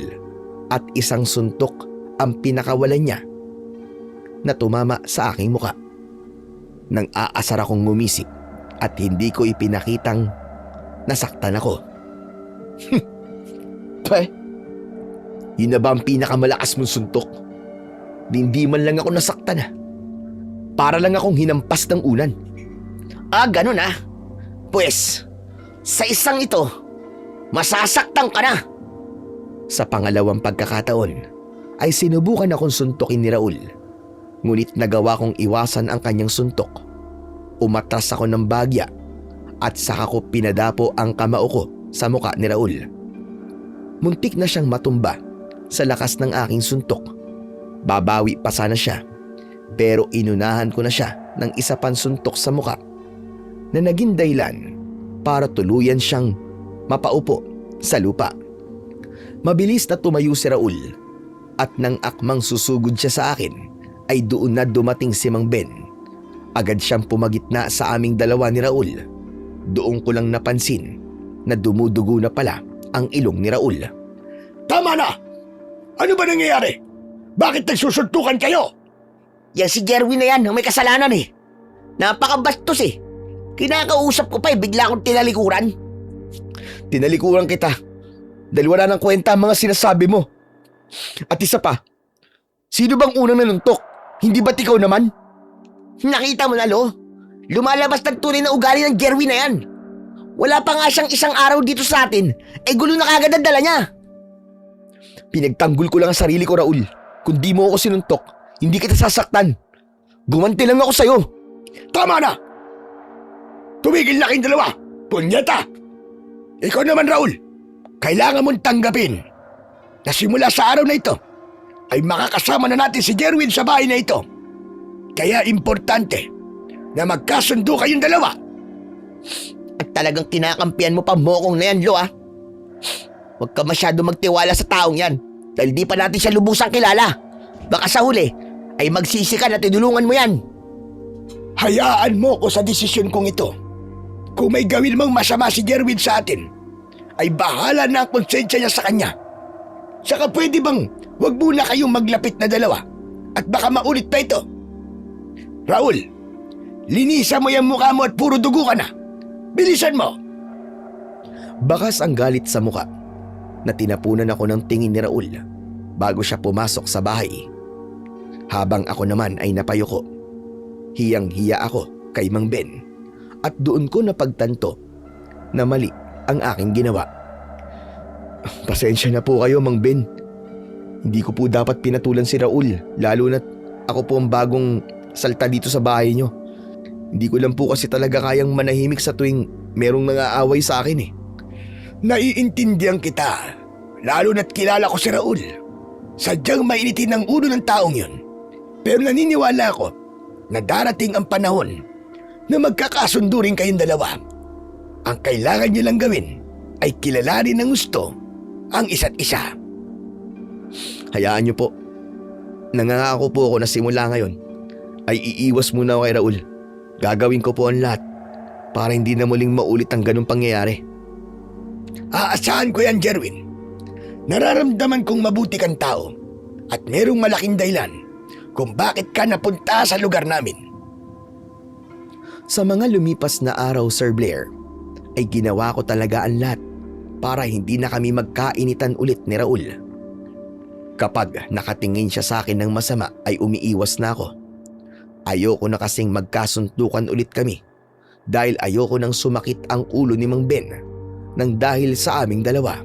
at isang suntok ang pinakawalan niya na tumama sa aking muka. Nang aasar akong ngumisip at hindi ko ipinakitang nasaktan ako. Yun na ba ang pinakamalakas mong suntok? Hindi man lang ako nasaktan Para lang akong hinampas ng unan. Ganun Pues, sa isang ito, masasaktan ka na. Sa pangalawang pagkakataon, ay sinubukan akong suntukin ni Raul. Ngunit nagawa kong iwasan ang kanyang suntok. Umatras ako ng bagya at saka ko pinadapo ang kamao ko sa muka ni Raul. Muntik na siyang matumba sa lakas ng aking suntok. Babawi pa sana siya, pero inunahan ko na siya ng isa pang suntok sa muka na naging dahilan para tuluyan siyang mapaupo sa lupa. Mabilis na tumayo si Raul at nang akmang susugod siya sa akin ay doon na dumating si Mang Ben. Agad siyang pumagitna sa aming dalawa ni Raul. Doon ko lang napansin na dumudugo na pala ang ilong ni Raul. Tama na! Ano ba nangyayari? Bakit nagsusuntukan kayo? Yan si Jerwin na yan ang may kasalanan Napakabastos Kinakausap ko pa bigla akong tinalikuran. Tinalikuran kita dahil wala nang kwenta ang mga sinasabi mo. At isa pa, sino bang unang nanuntok? Hindi ba't ikaw naman? Nakita mo na, Lo? Lumalabas ng tunay na ugali ng Jerwin na yan. Wala pa nga siyang isang araw dito sa atin, gulo na kagad ang dala niya. Pinagtanggol ko lang ang sarili ko, Raul. Kung di mo ako sinuntok, hindi kita sasaktan. Gumanti lang ako sa'yo. Tama na! Tumigil na kayong dalawa! Punyeta! Ikaw naman, Raul, kailangan mong tanggapin na simula sa araw na ito ay makakasama na natin si Jerwin sa bahay na ito. Kaya importante na magkasundo kayong dalawa. At talagang kinakampihan mo pa mokong na yan, Lo Huwag ka masyado magtiwala sa taong yan dahil di pa natin siya lubusang kilala. Baka sa huli ay magsisi ka na tinulungan mo yan. Hayaan mo ko sa desisyon kong ito. Kung may gawin mong masama si Jerwin sa atin, ay bahala na ang konsensya niya sa kanya. Saka pwede bang wag muna kayong maglapit na dalawa at baka maulit pa ito? Raul, linisan mo yung mukha mo at puro dugo ka na. Bilisan mo! Bakas ang galit sa muka na tinapunan ako ng tingin ni Raul bago siya pumasok sa bahay. Habang ako naman ay napayuko, hiyang-hiya ako kay Mang Ben at doon ko napagtanto na mali ang aking ginawa. Pasensya na po kayo, Mang Ben. Hindi ko po dapat pinatulan si Raul, lalo na't ako po ang bagong salta dito sa bahay niyo. Hindi ko lang po kasi talaga kayang manahimik sa tuwing merong nangaaway sa akin eh. Naiintindihan kita, lalo na't kilala ko si Raul. Sadyang mainitin ang ulo ng taong yun. Pero naniniwala ako na darating ang panahon na magkakasundo rin kayong dalawa. Ang kailangan niyo lang gawin ay kilalanin ng gusto ang isa't isa. Hayaan niyo po. Nangangako po ako na simula ngayon ay iiwas muna ako kay Raul. Gagawin ko po ang lahat para hindi na muling maulit ang ganung pangyayari. Aasahan ko yan, Jerwin. Nararamdaman kong mabuti kang tao at merong malaking dahilan kung bakit ka napunta sa lugar namin. Sa mga lumipas na araw, Sir Blair, ay ginawa ko talaga ang lahat para hindi na kami magkainitan ulit ni Raul. Kapag nakatingin siya sa akin ng masama ay umiiwas na ako. Ayoko na kasing magkasuntukan ulit kami dahil ayoko nang sumakit ang ulo ni Mang Ben nang dahil sa aming dalawa.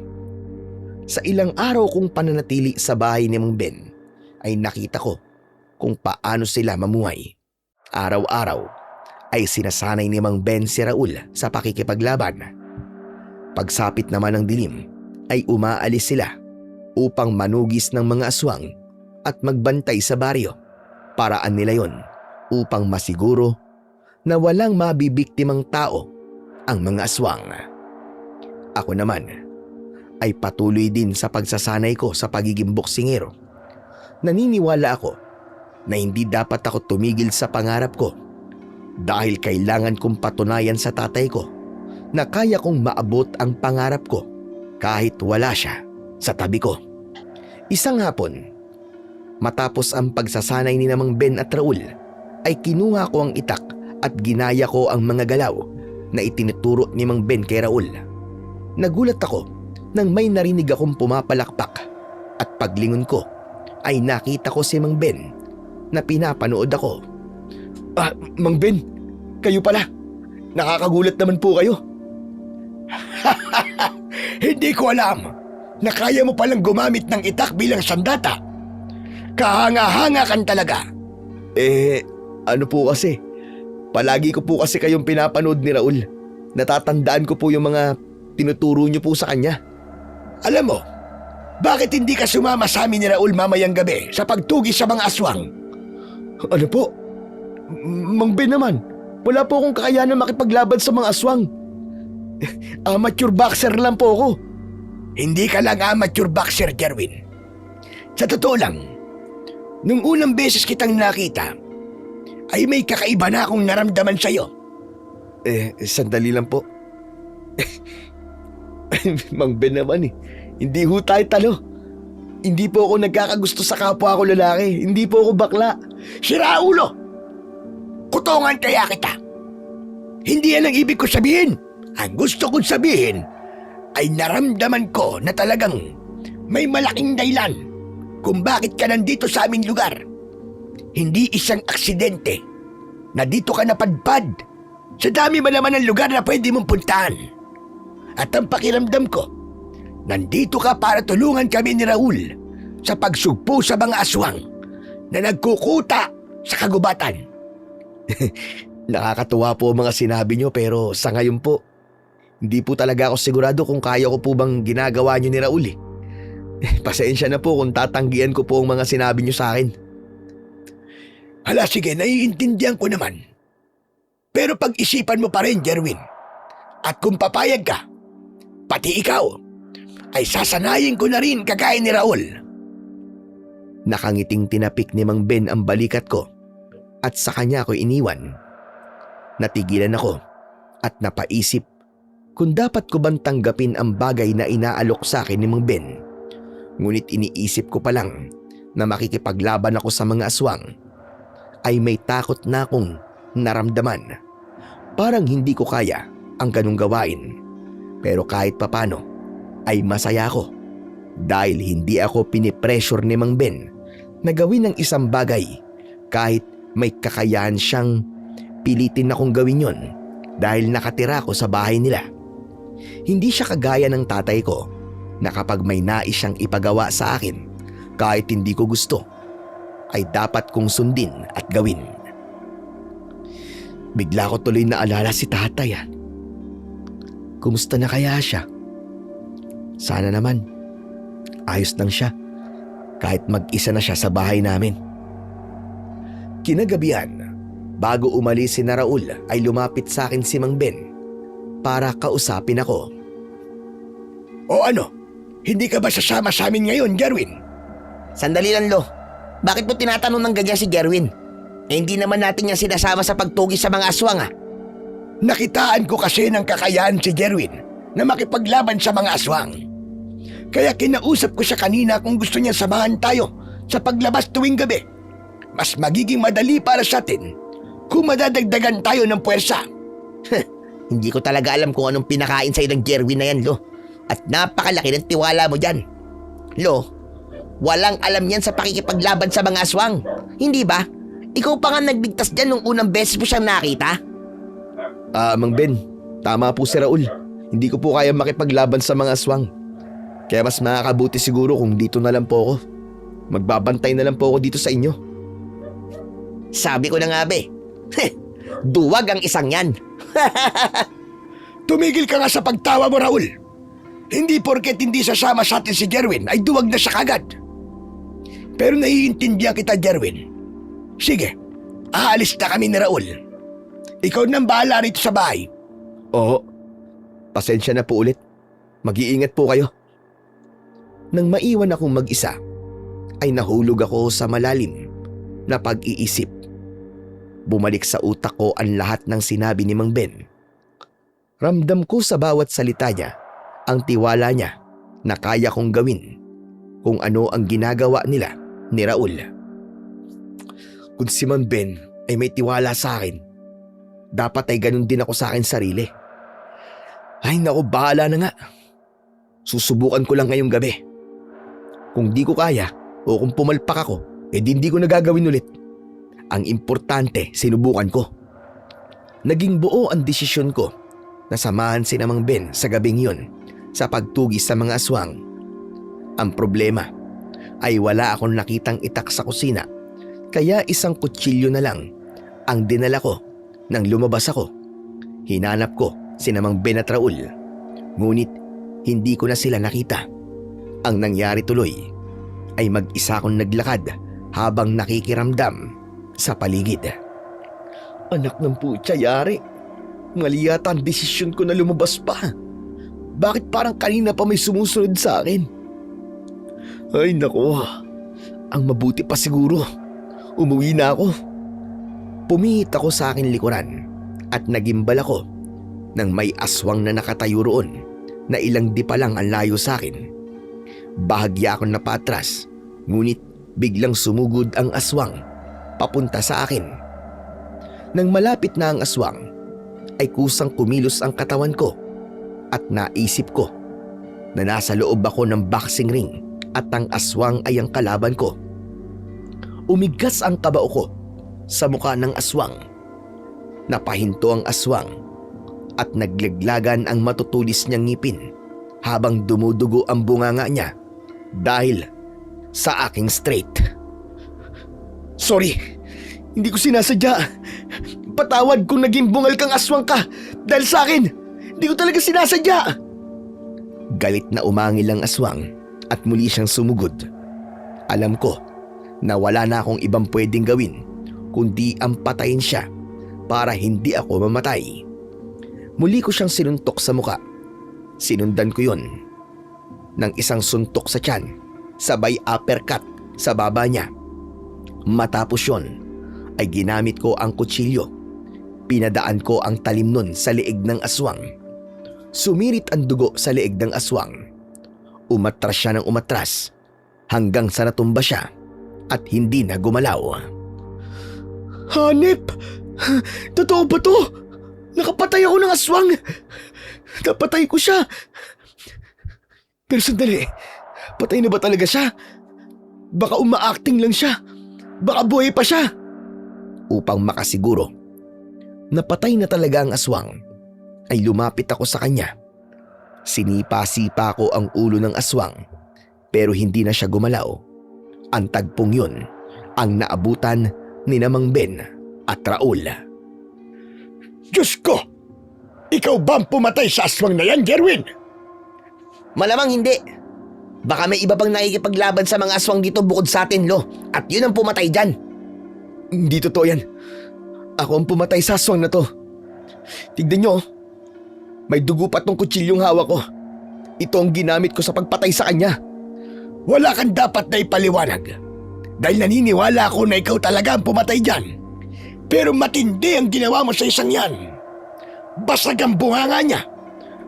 Sa ilang araw kong pananatili sa bahay ni Mang Ben ay nakita ko kung paano sila mamuhay. Araw-araw ay sinasanay ni Mang Ben si Raul sa pakikipaglaban. Pagsapit naman ng dilim ay umaalis sila upang manugis ng mga aswang at magbantay sa baryo. Paraan nila yon upang masiguro na walang mabibiktimang tao ang mga aswang. Ako naman ay patuloy din sa pagsasanay ko sa pagiging boksingero. Naniniwala ako na hindi dapat ako tumigil sa pangarap ko dahil kailangan kong patunayan sa tatay ko na kaya kong maabot ang pangarap ko kahit wala siya sa tabi ko. Isang hapon, matapos ang pagsasanay ni Mang Ben at Raul, ay kinuha ko ang itak at ginaya ko ang mga galaw na itinuturo ni Mang Ben kay Raul. Nagulat ako nang may narinig akong pumapalakpak at paglingon ko ay nakita ko si Mang Ben na pinapanood ako. Mang Ben, kayo pala. Nakakagulat naman po kayo. Hindi ko alam na kaya mo palang gumamit ng itak bilang sandata. Kahanga-hanga kan talaga. Ano po kasi? Palagi ko po kasi kayong pinapanood ni Raul. Natatandaan ko po yung mga tinuturo niyo po sa kanya. Alam mo, bakit hindi ka sumama sa amin ni Raul mamayang gabi sa pagtugis sa mga aswang? Ano po? Mang Ben naman, wala po akong kakayanan makipaglaban sa mga aswang. Amateur boxer lang po ako. Hindi ka lang amateur boxer, Jerwin. Sa totoo lang, nung unang beses kitang nakita, ay may kakaiba na akong naramdaman sa'yo. Sandali lang po. Mang Ben naman hindi ho tayo talo. Hindi po ako nagkakagusto sa kapwa ko lalaki. Hindi po ako bakla. Sira ulo! Kutongan kaya kita. Hindi yan ang ibig ko sabihin. Ang gusto kong sabihin ay naramdaman ko na talagang may malaking dahilan kung bakit ka nandito sa aming lugar. Hindi isang aksidente na dito ka napadpad. Sa dami ba naman ang lugar na pwede mong puntahan? At ang pakiramdam ko, nandito ka para tulungan kami ni Raul sa pagsugpo sa mga aswang na nagkukuta sa kagubatan. Nakakatuwa po ang mga sinabi niyo pero sa ngayon po, hindi po talaga ako sigurado kung kaya ko po bang ginagawa niyo ni Raul Pasensya na po kung tatanggihan ko po ang mga sinabi niyo sa akin. Hala sige, naiintindihan ko naman. Pero pag-isipan mo pa rin, Jerwin. At kung papayag ka, pati ikaw, ay sasanayin ko na rin kagaya ni Raul. Nakangiting tinapik ni Mang Ben ang balikat ko at sa kanya ako iniwan. Natigilan ako at napaisip kung dapat ko bang tanggapin ang bagay na inaalok sa akin ni Mang Ben. Ngunit iniisip ko pa lang na makikipaglaban ako sa mga aswang ay may takot na akong naramdaman. Parang hindi ko kaya ang ganung gawain. Pero kahit papano ay masaya ako dahil hindi ako pinipressure ni Mang Ben na gawin ang isang bagay kahit may kakayahan siyang pilitin akong gawin yon dahil nakatira ako sa bahay nila. Hindi siya kagaya ng tatay ko na kapag may nais siyang ipagawa sa akin kahit hindi ko gusto ay dapat kong sundin at gawin. Bigla ko tuloy naalala si tatay. Kumusta na kaya siya? Sana naman ayos lang siya kahit mag-isa na siya sa bahay namin. Kinagabihan, bago umalis si Raul ay lumapit sa akin si Mang Ben para kausapin ako. O ano? Hindi ka ba sasama sa amin ngayon, Gerwin? Sandali lang, Lo. Bakit mo tinatanong ng ganyan si Gerwin? Hindi naman natin niya sinasama sa pagtugis sa mga aswang Nakitaan ko kasi ng kakayahan si Gerwin na makipaglaban sa mga aswang. Kaya kinausap ko siya kanina kung gusto niya samahan tayo sa paglabas tuwing gabi. Mas magiging madali para sa atin kung madadagdagan tayo ng puwersa. Hindi ko talaga alam kung anong pinakain sa'yo ng Gerwin na yan, Lo. At napakalaki ng tiwala mo dyan. Lo, walang alam yan sa pakikipaglaban sa mga aswang. Hindi ba? Ikaw pa nga nagbigtas dyan nung unang beses mo siyang nakita. Mang Ben, tama po si Raul. Hindi ko po kaya makipaglaban sa mga aswang. Kaya mas makakabuti siguro kung dito na lang po ako. Magbabantay na lang po ako dito sa inyo. Sabi ko na nga, be. Duwag ang isang yan. Tumigil ka nga sa pagtawa mo, Raul. Hindi porket hindi sasama sa atin si Gerwin ay duwag na siya kagad. Pero naiintindihan kita, Gerwin. Sige, aalis na kami ni Raul. Ikaw nang bahala rito sa bahay. Oo, pasensya na po ulit. Mag-iingat po kayo. Nang maiwan akong mag-isa, ay nahulog ako sa malalim na pag-iisip. Bumalik sa utak ko ang lahat ng sinabi ni Mang Ben. Ramdam ko sa bawat salita niya ang tiwala niya na kaya kong gawin kung ano ang ginagawa nila ni Raul. Kung si Mang Ben ay may tiwala sa akin, dapat ay ganun din ako sa akin sarili. Ay naku, bahala na nga. Susubukan ko lang ngayong gabi. Kung di ko kaya o kung pumalpak ako, hindi ko nagagawin ulit. Ang importante, sinubukan ko. Naging buo ang desisyon ko na samahan si Mang Ben sa gabing yun sa pagtugis sa mga aswang. Ang problema ay wala akong nakitang itak sa kusina, kaya isang kutsilyo na lang ang dinala ko nang lumabas ako. Hinanap ko si Mang Ben at Raul, ngunit hindi ko na sila nakita. Ang nangyari tuloy ay mag-isa akong naglakad habang nakikiramdam sa paligid. Anak ng putya, yari. Mali yata ang desisyon ko na lumabas pa. Bakit parang kanina pa may sumusunod sa akin? Ay nako, ang mabuti pa siguro, umuwi na ako. Pumihit ako sa akin likuran at nagimbal ako nang may aswang na nakatayo roon na ilang di pa lang ang layo sa akin. Bahagya akong napatras, ngunit biglang sumugod ang aswang papunta sa akin. Nang malapit na ang aswang, ay kusang kumilos ang katawan ko at naisip ko na nasa loob ako ng boxing ring at ang aswang ay ang kalaban ko. Umigas ang kabao ko sa mukha ng aswang. Napahinto ang aswang at naglaglagan ang matutulis niyang ngipin habang dumudugo ang bunganga niya dahil sa aking straight. Sorry, hindi ko sinasadya. Patawad kung naging bungal kang aswang ka dahil sa akin. Hindi ko talaga sinasadya. Galit na umangil ang aswang at muli siyang sumugod. Alam ko na wala na akong ibang pwedeng gawin kundi ang patayin siya para hindi ako mamatay. Muli ko siyang sinuntok sa muka. Sinundan ko yon ng isang suntok sa tiyan, sabay uppercut sa baba niya. Matapos yon ay ginamit ko ang kutsilyo. Pinadaan ko ang talim nun sa liig ng aswang. Sumirit ang dugo sa leeg ng aswang. Umatras siya ng umatras hanggang sa natumba siya at hindi na gumalaw. Hanep! Totoo ba to? Nakapatay ako ng aswang! Napatay ko siya! Pero sandali, patay na ba talaga siya? Baka umaacting lang siya. Baka buhay pa siya. Upang makasiguro, napatay na talaga ang aswang, ay lumapit ako sa kanya. Sinipa-sipa ko ang ulo ng aswang pero hindi na siya gumalaw. Ang tagpong yun ang naabutan ni Mang Ben at Raul. Diyos ko! Ikaw ba ang pumatay sa aswang na yan, Jerwin? Malamang hindi. Baka may iba pang nakikipaglaban sa mga aswang dito bukod sa atin, Lo. At yun ang pumatay dyan. Hindi totoo yan. Ako ang pumatay sa aswang na to. Tignan nyo, may dugo pa tong kutsilyong hawak ko. Ito ang ginamit ko sa pagpatay sa kanya. Wala kang dapat na ipaliwanag. Dahil naniniwala ako na ikaw talaga ang pumatay dyan. Pero matindi ang ginawa mo sa isang yan. Basag ang bunganga niya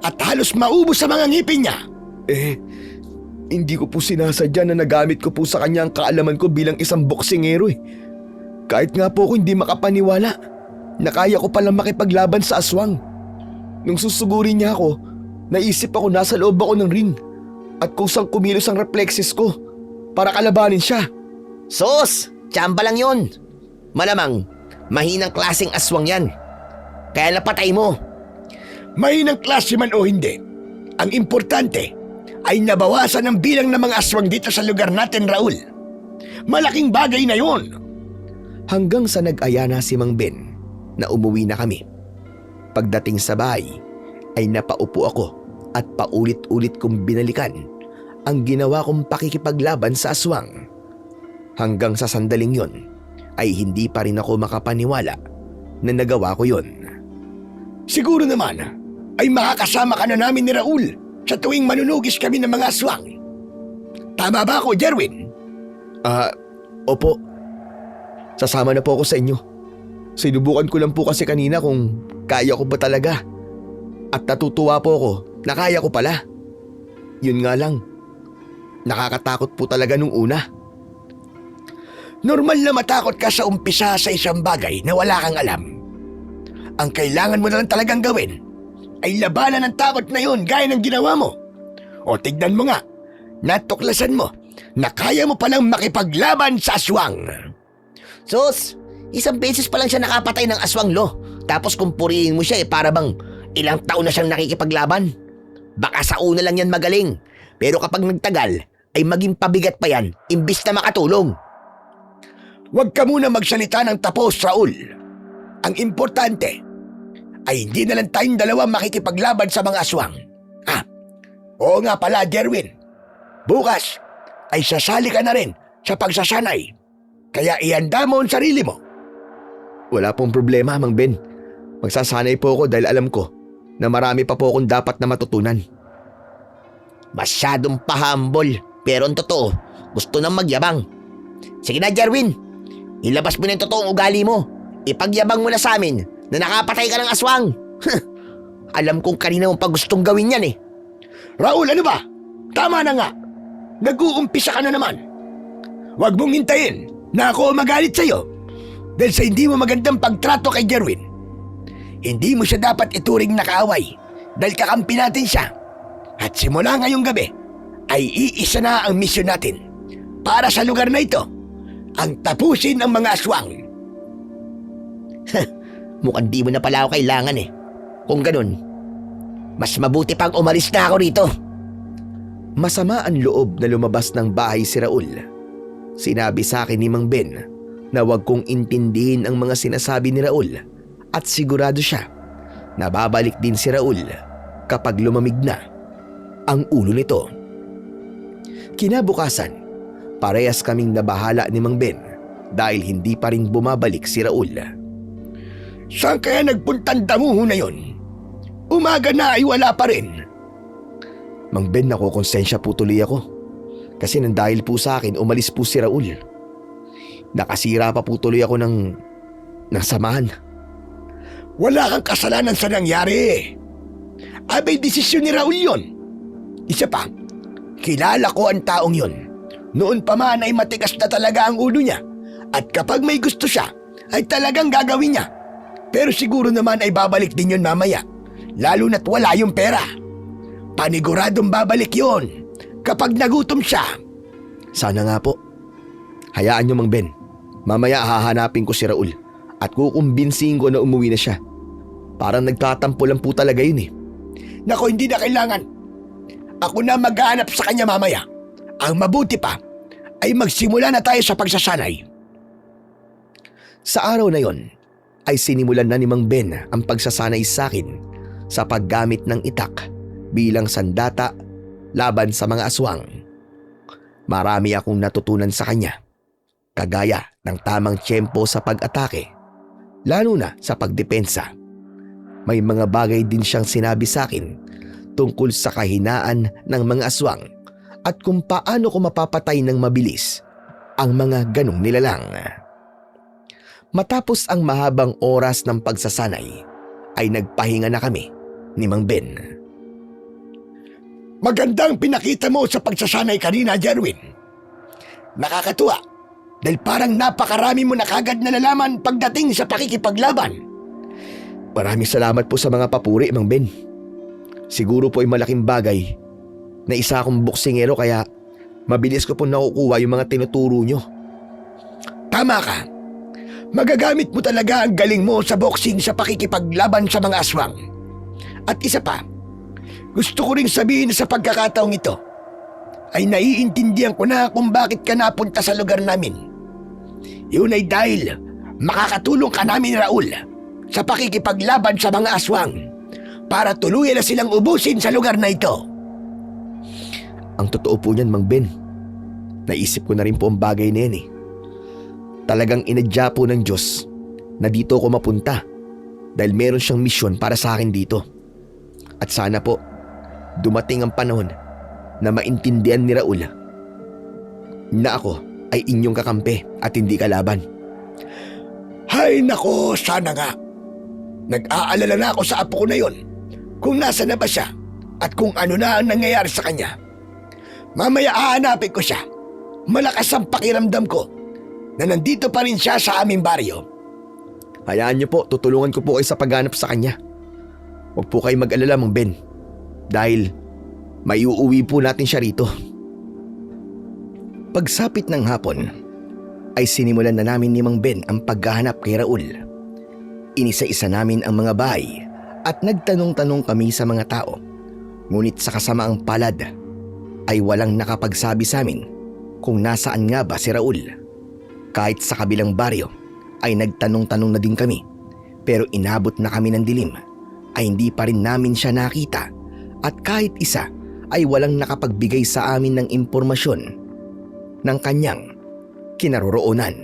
at halos maubos sa mga ngipin niya. Hindi ko po sinasadya na nagamit ko po sa kanya ang kaalaman ko bilang isang boksingero eh. Kahit nga po ako hindi makapaniwala na kaya ko palang makipaglaban sa aswang. Nung susugurin niya ako, naisip ako nasa loob ako ng ring at kusang kumilos ang reflexes ko para kalabanin siya. Sos! Tsamba lang yun. Malamang, mahinang klaseng aswang yan. Kaya napatay mo. Mahinang klase man o hindi, ang importante ay nabawasan ang bilang ng mga aswang dito sa lugar natin, Raul. Malaking bagay na yun. Hanggang sa nag-aya na si Mang Ben na umuwi na kami. Pagdating sa bahay ay napaupo ako at paulit-ulit kong binalikan ang ginawa kong pakikipaglaban sa aswang. Hanggang sa sandaling yon ay hindi pa rin ako makapaniwala na nagawa ko yon. Siguro naman ay makakasama ka na namin ni Raul sa tuwing manunugis kami ng mga aswang. Tama ba ako, Jerwin? Opo. Sasama na po ako sa inyo. Sinubukan ko lang po kasi kanina kung kaya ko ba talaga. At natutuwa po ako na kaya ko pala. Yun nga lang, nakakatakot po talaga nung una. Normal na matakot ka sa umpisa sa isang bagay na wala kang alam. Ang kailangan mo na lang talagang gawin ay labanan ang takot na yun gaya ng ginawa mo. O tignan mo nga, natuklasan mo na kaya mo palang makipaglaban sa aswang. Sos, isang beses pa lang siya nakapatay ng aswang, Lo. Tapos kung purihin mo siya para bang ilang taon na siyang nakikipaglaban. Baka sa una lang yan magaling. Pero kapag nagtagal, ay maging pabigat pa yan imbis na makatulong. Huwag ka muna magsalita ng tapos, Raul. Ang importante ay hindi na lang tayong dalawa makikipaglaban sa mga aswang. Oo nga pala, Jerwin. Bukas ay sasali ka na rin sa pagsasanay. Kaya ihanda mo ang sarili mo. Wala pong problema, Mang Ben. Magsasanay po ako dahil alam ko na marami pa po akong dapat na matutunan. Masyadong pahambol, pero ang totoo, gusto nang magyabang. Sige na, Jerwin. Ilabas mo na yung totoong ugali mo. Ipagyabang mo na sa amin na nakapatay ka ng aswang. Alam kong kanina mong pa gustong gawin yan eh. Raul, ano ba? Tama na nga. Nag-uumpisa ka na naman. Huwag mong hintayin na ako magalit sa'yo dahil sa hindi mo magandang pagtrato kay Jerwin. Hindi mo siya dapat ituring na kaaway dahil kakampi natin siya. At simula ngayong gabi ay iisa na ang misyon natin para sa lugar na ito, ang tapusin ang mga aswang. Mukhang di mo na pala ako kailangan eh. Kung ganun, mas mabuti pang umalis na ako rito. Masama ang loob na lumabas ng bahay si Raul. Sinabi sa akin ni Mang Ben na huwag kong intindihin ang mga sinasabi ni Raul at sigurado siya na babalik din si Raul kapag lumamig na ang ulo nito. Kinabukasan, parehas kaming nabahala ni Mang Ben dahil hindi pa rin bumabalik si Raul. Saan kaya nagpuntang damuho na yon? Umaga na ay wala pa rin. Mang Ben, nakukonsensya po tuloy ako. Kasi nang dahil po sa akin, umalis po si Raul. Nakasira pa po tuloy ako ng samahan. Wala kang kasalanan sa nangyari. Abay, desisyon ni Raul yon. Isa pa, kilala ko ang taong yon. Noon pa man ay matigas na talaga ang ulo niya. At kapag may gusto siya, ay talagang gagawin niya. Pero siguro naman ay babalik din yun mamaya. Lalo na't wala yung pera. Paniguradong babalik yon kapag nagutom siya. Sana nga po. Hayaan niyo, Mang Ben. Mamaya hahanapin ko si Raul at kukumbinsihin ko na umuwi na siya. Parang nagtatampo lang po talaga yun eh. Nako, hindi na kailangan. Ako na maghahanap sa kanya mamaya. Ang mabuti pa ay magsimula na tayo sa pagsasanay. Sa araw na yon ay sinimulan na ni Mang Ben ang pagsasanay sa akin sa paggamit ng itak bilang sandata laban sa mga aswang. Marami akong natutunan sa kanya, kagaya ng tamang tiyempo sa pag-atake, lalo na sa pagdepensa. May mga bagay din siyang sinabi sa akin tungkol sa kahinaan ng mga aswang at kung paano ko mapapatay ng mabilis ang mga ganong nilalang. Matapos ang mahabang oras ng pagsasanay, ay nagpahinga na kami ni Mang Ben. Magandang pinakita mo sa pagsasanay kanina, Jerwin. Nakakatuwa dahil parang napakarami mo na kagad na nalaman pagdating sa pakikipaglaban. Maraming salamat po sa mga papuri, Mang Ben. Siguro po ay malaking bagay na isa akong boksingero kaya mabilis ko po nakukuha yung mga tinuturo nyo. Tama ka. Magagamit mo talaga ang galing mo sa boxing sa pakikipaglaban sa mga aswang. At isa pa, gusto ko ring sabihin sa pagkakataong ito, ay naiintindihan ko na kung bakit ka napunta sa lugar namin. Yun ay dahil makakatulong ka namin, Raul, sa pakikipaglaban sa mga aswang para tuluyan na silang ubusin sa lugar na ito. Ang totoo po niyan, Mang Ben. Naisip ko na rin po ang bagay na yan eh. Talagang inadya po ng Diyos na dito ako mapunta dahil meron siyang misyon para sa akin dito. At sana po, dumating ang panahon na maintindihan ni Raul na ako ay inyong kakampi at hindi kalaban. Hay nako, sana nga. Nag-aalala na ako sa apo ko na yon, kung nasa na ba siya at kung ano na ang nangyayari sa kanya. Mamaya hahanapin ko siya. Malakas ang pakiramdam ko na nandito pa rin siya sa aming baryo. Hayaan niyo po, tutulungan ko po kayo sa paghanap sa kanya. Huwag po kayo mag-alala, Mang Ben. Dahil may uuwi po natin siya rito. Pagsapit ng hapon, ay sinimulan na namin ni Mang Ben ang paghahanap kay Raul. Inisa-isa namin ang mga bahay at nagtanong-tanong kami sa mga tao. Ngunit sa kasamaang palad, ay walang nakapagsabi sa amin kung nasaan nga ba si Raul. Kahit sa kabilang baryo ay nagtanong-tanong na din kami, pero inabot na kami ng dilim ay hindi pa rin namin siya nakita at kahit isa ay walang nakapagbigay sa amin ng impormasyon ng kanyang kinaroroonan.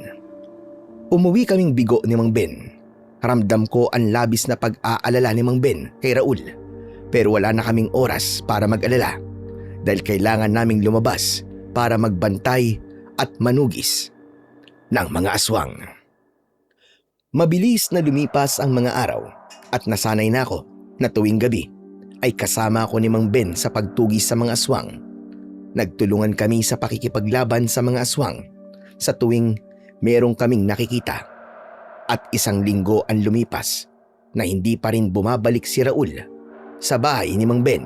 Umuwi kaming bigo ni Mang Ben. Ramdam ko ang labis na pag-aalala ni Mang Ben kay Raul, pero wala na kaming oras para mag-alala dahil kailangan naming lumabas para magbantay at manugis ng mga aswang. Mabilis na lumipas ang mga araw at nasanay na ako na tuwing gabi ay kasama ako ni Mang Ben sa pagtugis sa mga aswang. Nagtulungan kami sa pakikipaglaban sa mga aswang sa tuwing merong kaming nakikita. At 1 linggo ang lumipas na hindi pa rin bumabalik si Raul sa bahay ni Mang Ben.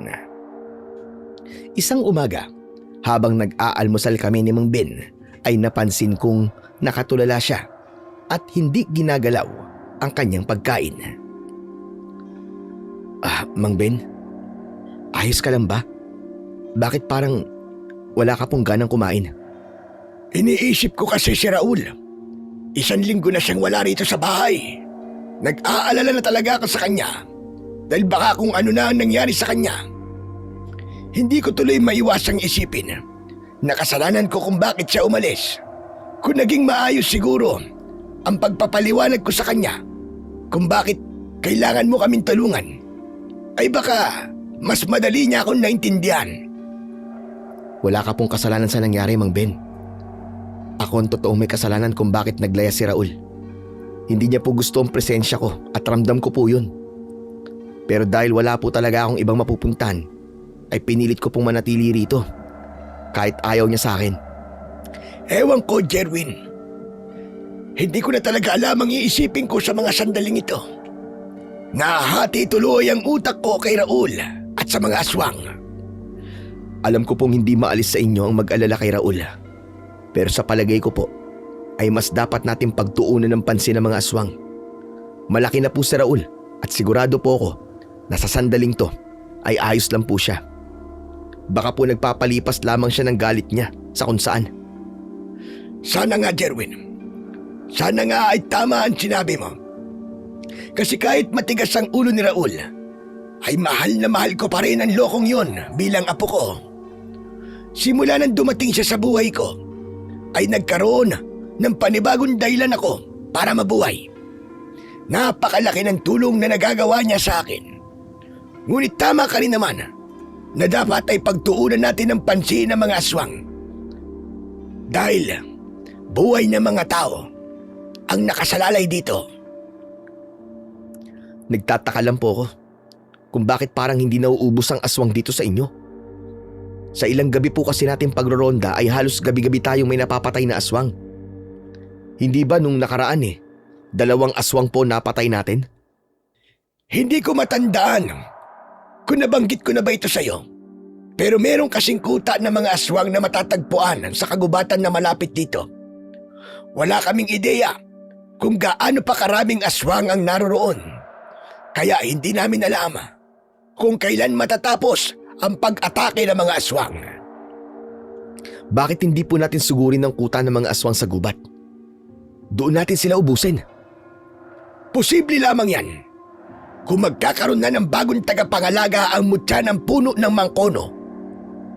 Isang umaga, habang nag-aalmusal kami ni Mang Ben, ay napansin kong nakatulala siya at hindi ginagalaw ang kanyang pagkain. Mang Ben, ayos ka lang ba? Bakit parang wala ka pong ganang kumain? Iniisip ko kasi si Raul. 1 linggo na siyang wala rito sa bahay. Nag-aalala na talaga ako sa kanya dahil baka kung ano na ang nangyari sa kanya. Hindi ko tuloy maiwasang isipin na kasalanan ko kung bakit siya umalis. Kung naging maayos siguro ang pagpapaliwanag ko sa kanya kung bakit kailangan mo kaming tulungan, ay baka mas madali niya akong naintindihan. Wala ka pong kasalanan sa nangyari, Mang Ben. Ako ang totoong may kasalanan kung bakit naglaya si Raul. Hindi niya po gusto ang presensya ko at ramdam ko po yun. Pero dahil wala po talaga akong ibang mapupuntahan, ay pinilit ko pong manatili rito. Kahit ayaw niya sa akin. Ewan ko, Jerwin. Hindi ko na talaga alam ang iisipin ko sa mga sandaling ito. Nahati tuloy ang utak ko kay Raul at sa mga aswang. Alam ko pong hindi maalis sa inyo ang mag-alala kay Raul. Pero sa palagay ko po, ay mas dapat natin pagtuunan ng pansin ng mga aswang. Malaki na po si Raul at sigurado po ako na sa sandaling to ay ayos lang po siya. Baka po nagpapalipas lamang siya ng galit niya sa kung saan. Sana nga, Jerwin. Sana nga ay tama ang sinabi mo. Kasi kahit matigas ang ulo ni Raul, ay mahal na mahal ko pa rin ang lokong yon bilang apo ko. Simula nang dumating siya sa buhay ko, ay nagkaroon ng panibagong dahilan ako para mabuhay. Napakalaki ng tulong na nagagawa niya sa akin. Ngunit tama ka rin naman na dapat ay pagtuunan natin ng pansin ng mga aswang. Dahil buhay ng mga tao ang nakasalalay dito. Nagtataka lang po ako kung bakit parang hindi nauubos ang aswang dito sa inyo. Sa ilang gabi po kasi natin pagroronda ay halos gabi-gabi tayong may napapatay na aswang. Hindi ba nung nakaraan 2 aswang po napatay natin? Hindi ko matandaan kung nabanggit ko na ba ito sa'yo. Pero meron kasing kuta ng mga aswang na matatagpuan sa kagubatan na malapit dito. Wala kaming ideya kung gaano pa karaming aswang ang naroroon. Kaya hindi namin alam kung kailan matatapos ang pag-atake ng mga aswang. Bakit hindi po natin sugurin ang kuta ng mga aswang sa gubat? Doon natin sila ubusin. Posible lamang yan kung magkakaroon na ng bagong tagapangalaga ang mutya ng puno ng mangkono.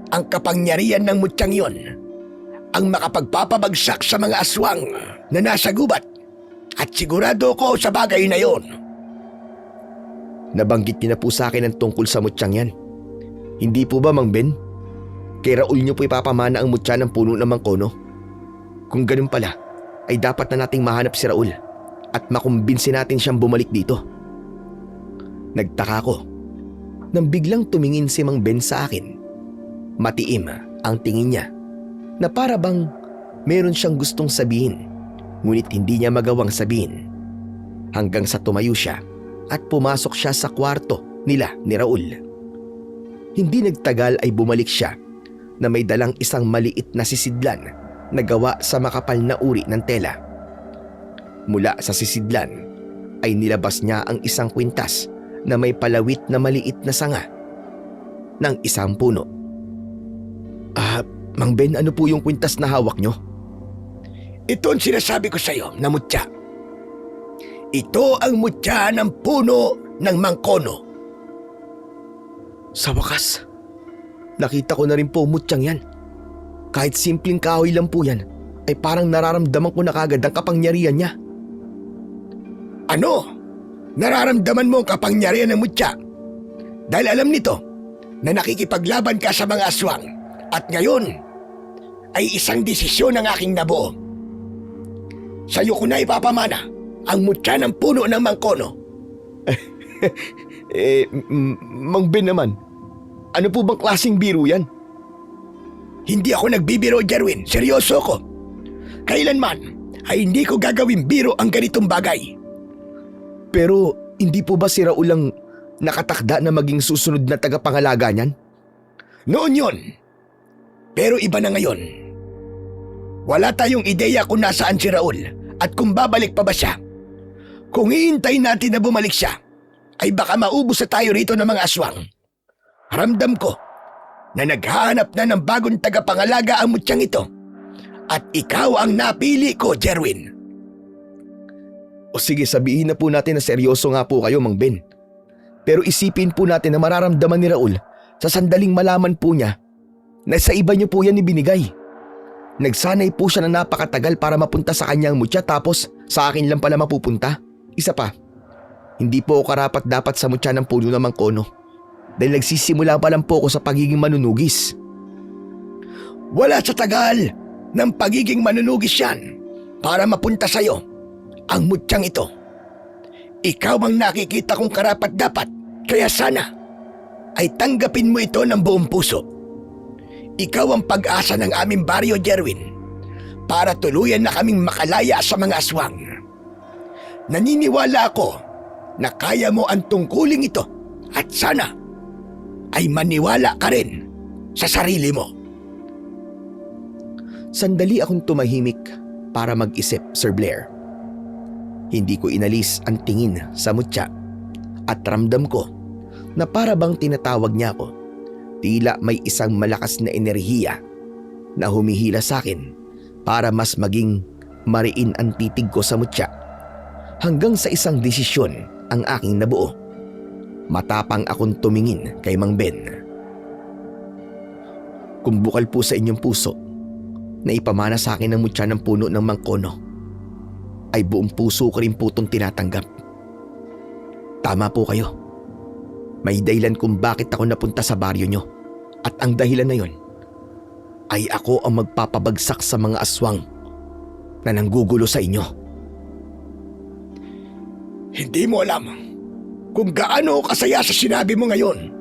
Ang kapangyarihan ng mutyang yon ang makapagpapabagsak sa mga aswang na nasa gubat, at sigurado ko sa bagay na yon. Nabanggit niyo na po sa akin ang tungkol sa mutyang yan. Hindi po ba, Mang Ben? Kay Raul niyo po ipapamana ang mutya ng puno ng mangkono? Kung ganun pala, ay dapat na nating mahanap si Raul at makumbinsi natin siyang bumalik dito. Nagtaka ko nang biglang tumingin si Mang Ben sa akin. Matiim ang tingin niya na para bang meron siyang gustong sabihin, ngunit hindi niya magawang sabihin. Hanggang sa tumayo siya at pumasok siya sa kwarto nila ni Raul. Hindi nagtagal ay bumalik siya na may dalang isang maliit na sisidlan na gawa sa makapal na uri ng tela. Mula sa sisidlan ay nilabas niya ang isang kwintas na may palawit na maliit na sanga ng isang puno. Mang Ben, ano po yung kwintas na hawak nyo? Ito ang sinasabi ko sa iyo na mutya. Ito ang mutya ng puno ng mangkono. Sa wakas, nakita ko na rin po mutyang yan. Kahit simpleng kahoy lang po yan, ay parang nararamdaman ko na kagad ang kapangyarihan niya. Ano? Nararamdaman mo ang kapangyarihan ng mutya? Dahil alam nito na nakikipaglaban ka sa mga aswang, at ngayon ay isang desisyon ang aking nabuo. Sa'yo ko na ipapamana ang mutya ng puno ng mangkono. Mang Ben naman, ano po bang klaseng biro yan? Hindi ako nagbibiro, Jerwin. Seryoso ko. Kailanman ay hindi ko gagawin biro ang ganitong bagay. Pero hindi po ba si Raul ang nakatakda na maging susunod na tagapangalaga niyan? Noon yon. Pero iba na ngayon. Wala tayong ideya kung nasaan si Raul at kung babalik pa ba siya. Kung hihintayin natin na bumalik siya, ay baka maubos na tayo rito ng mga aswang. Ramdam ko na naghahanap na ng bagong tagapangalaga ang mutyang ito. At ikaw ang napili ko, Jerwin. O sige, sabihin na po natin na seryoso nga po kayo, Mang Ben. Pero isipin po natin na mararamdaman ni Raul sa sandaling malaman po niya na sa iba niyo po yan ibinigay. Nagsanay po siya na napakatagal para mapunta sa kanyang mutya, tapos sa akin lang pala mapupunta. Isa pa, hindi po ako karapat dapat sa mutya ng puno ng mangkono dahil nagsisimula pa lang po ako sa pagiging manunugis. Wala sa tagal ng pagiging manunugis yan para mapunta sa'yo ang mutyang ito. Ikaw ang nakikita kong karapat dapat Kaya sana ay tanggapin mo ito ng buong puso. Ikaw ang pag-asa ng aming baryo, Jerwin, para tuluyan na kaming makalaya sa mga aswang. Naniniwala ako na kaya mo ang tungkuling ito at sana ay maniwala ka rin sa sarili mo. Sandali akong tumahimik para mag-isip, Sir Blair. Hindi ko inalis ang tingin sa mutya at ramdam ko na para bang tinatawag niya ako. Tila may isang malakas na enerhiya na humihila sa akin para mas maging mariin ang titig ko sa mutya. Hanggang sa isang desisyon ang aking nabuo. Matapang akong tumingin kay Mang Ben. Kung bukal po sa inyong puso na ipamana sa akin ng mutya ng puno ng mangkono, ay buong puso ko rin po itong tinatanggap. Tama po kayo. May dahilan kung bakit ako napunta sa baryo nyo. At ang dahilan na yon ay ako ang magpapabagsak sa mga aswang na nanggugulo sa inyo. Hindi mo alam kung gaano kasaya sa sinabi mo ngayon.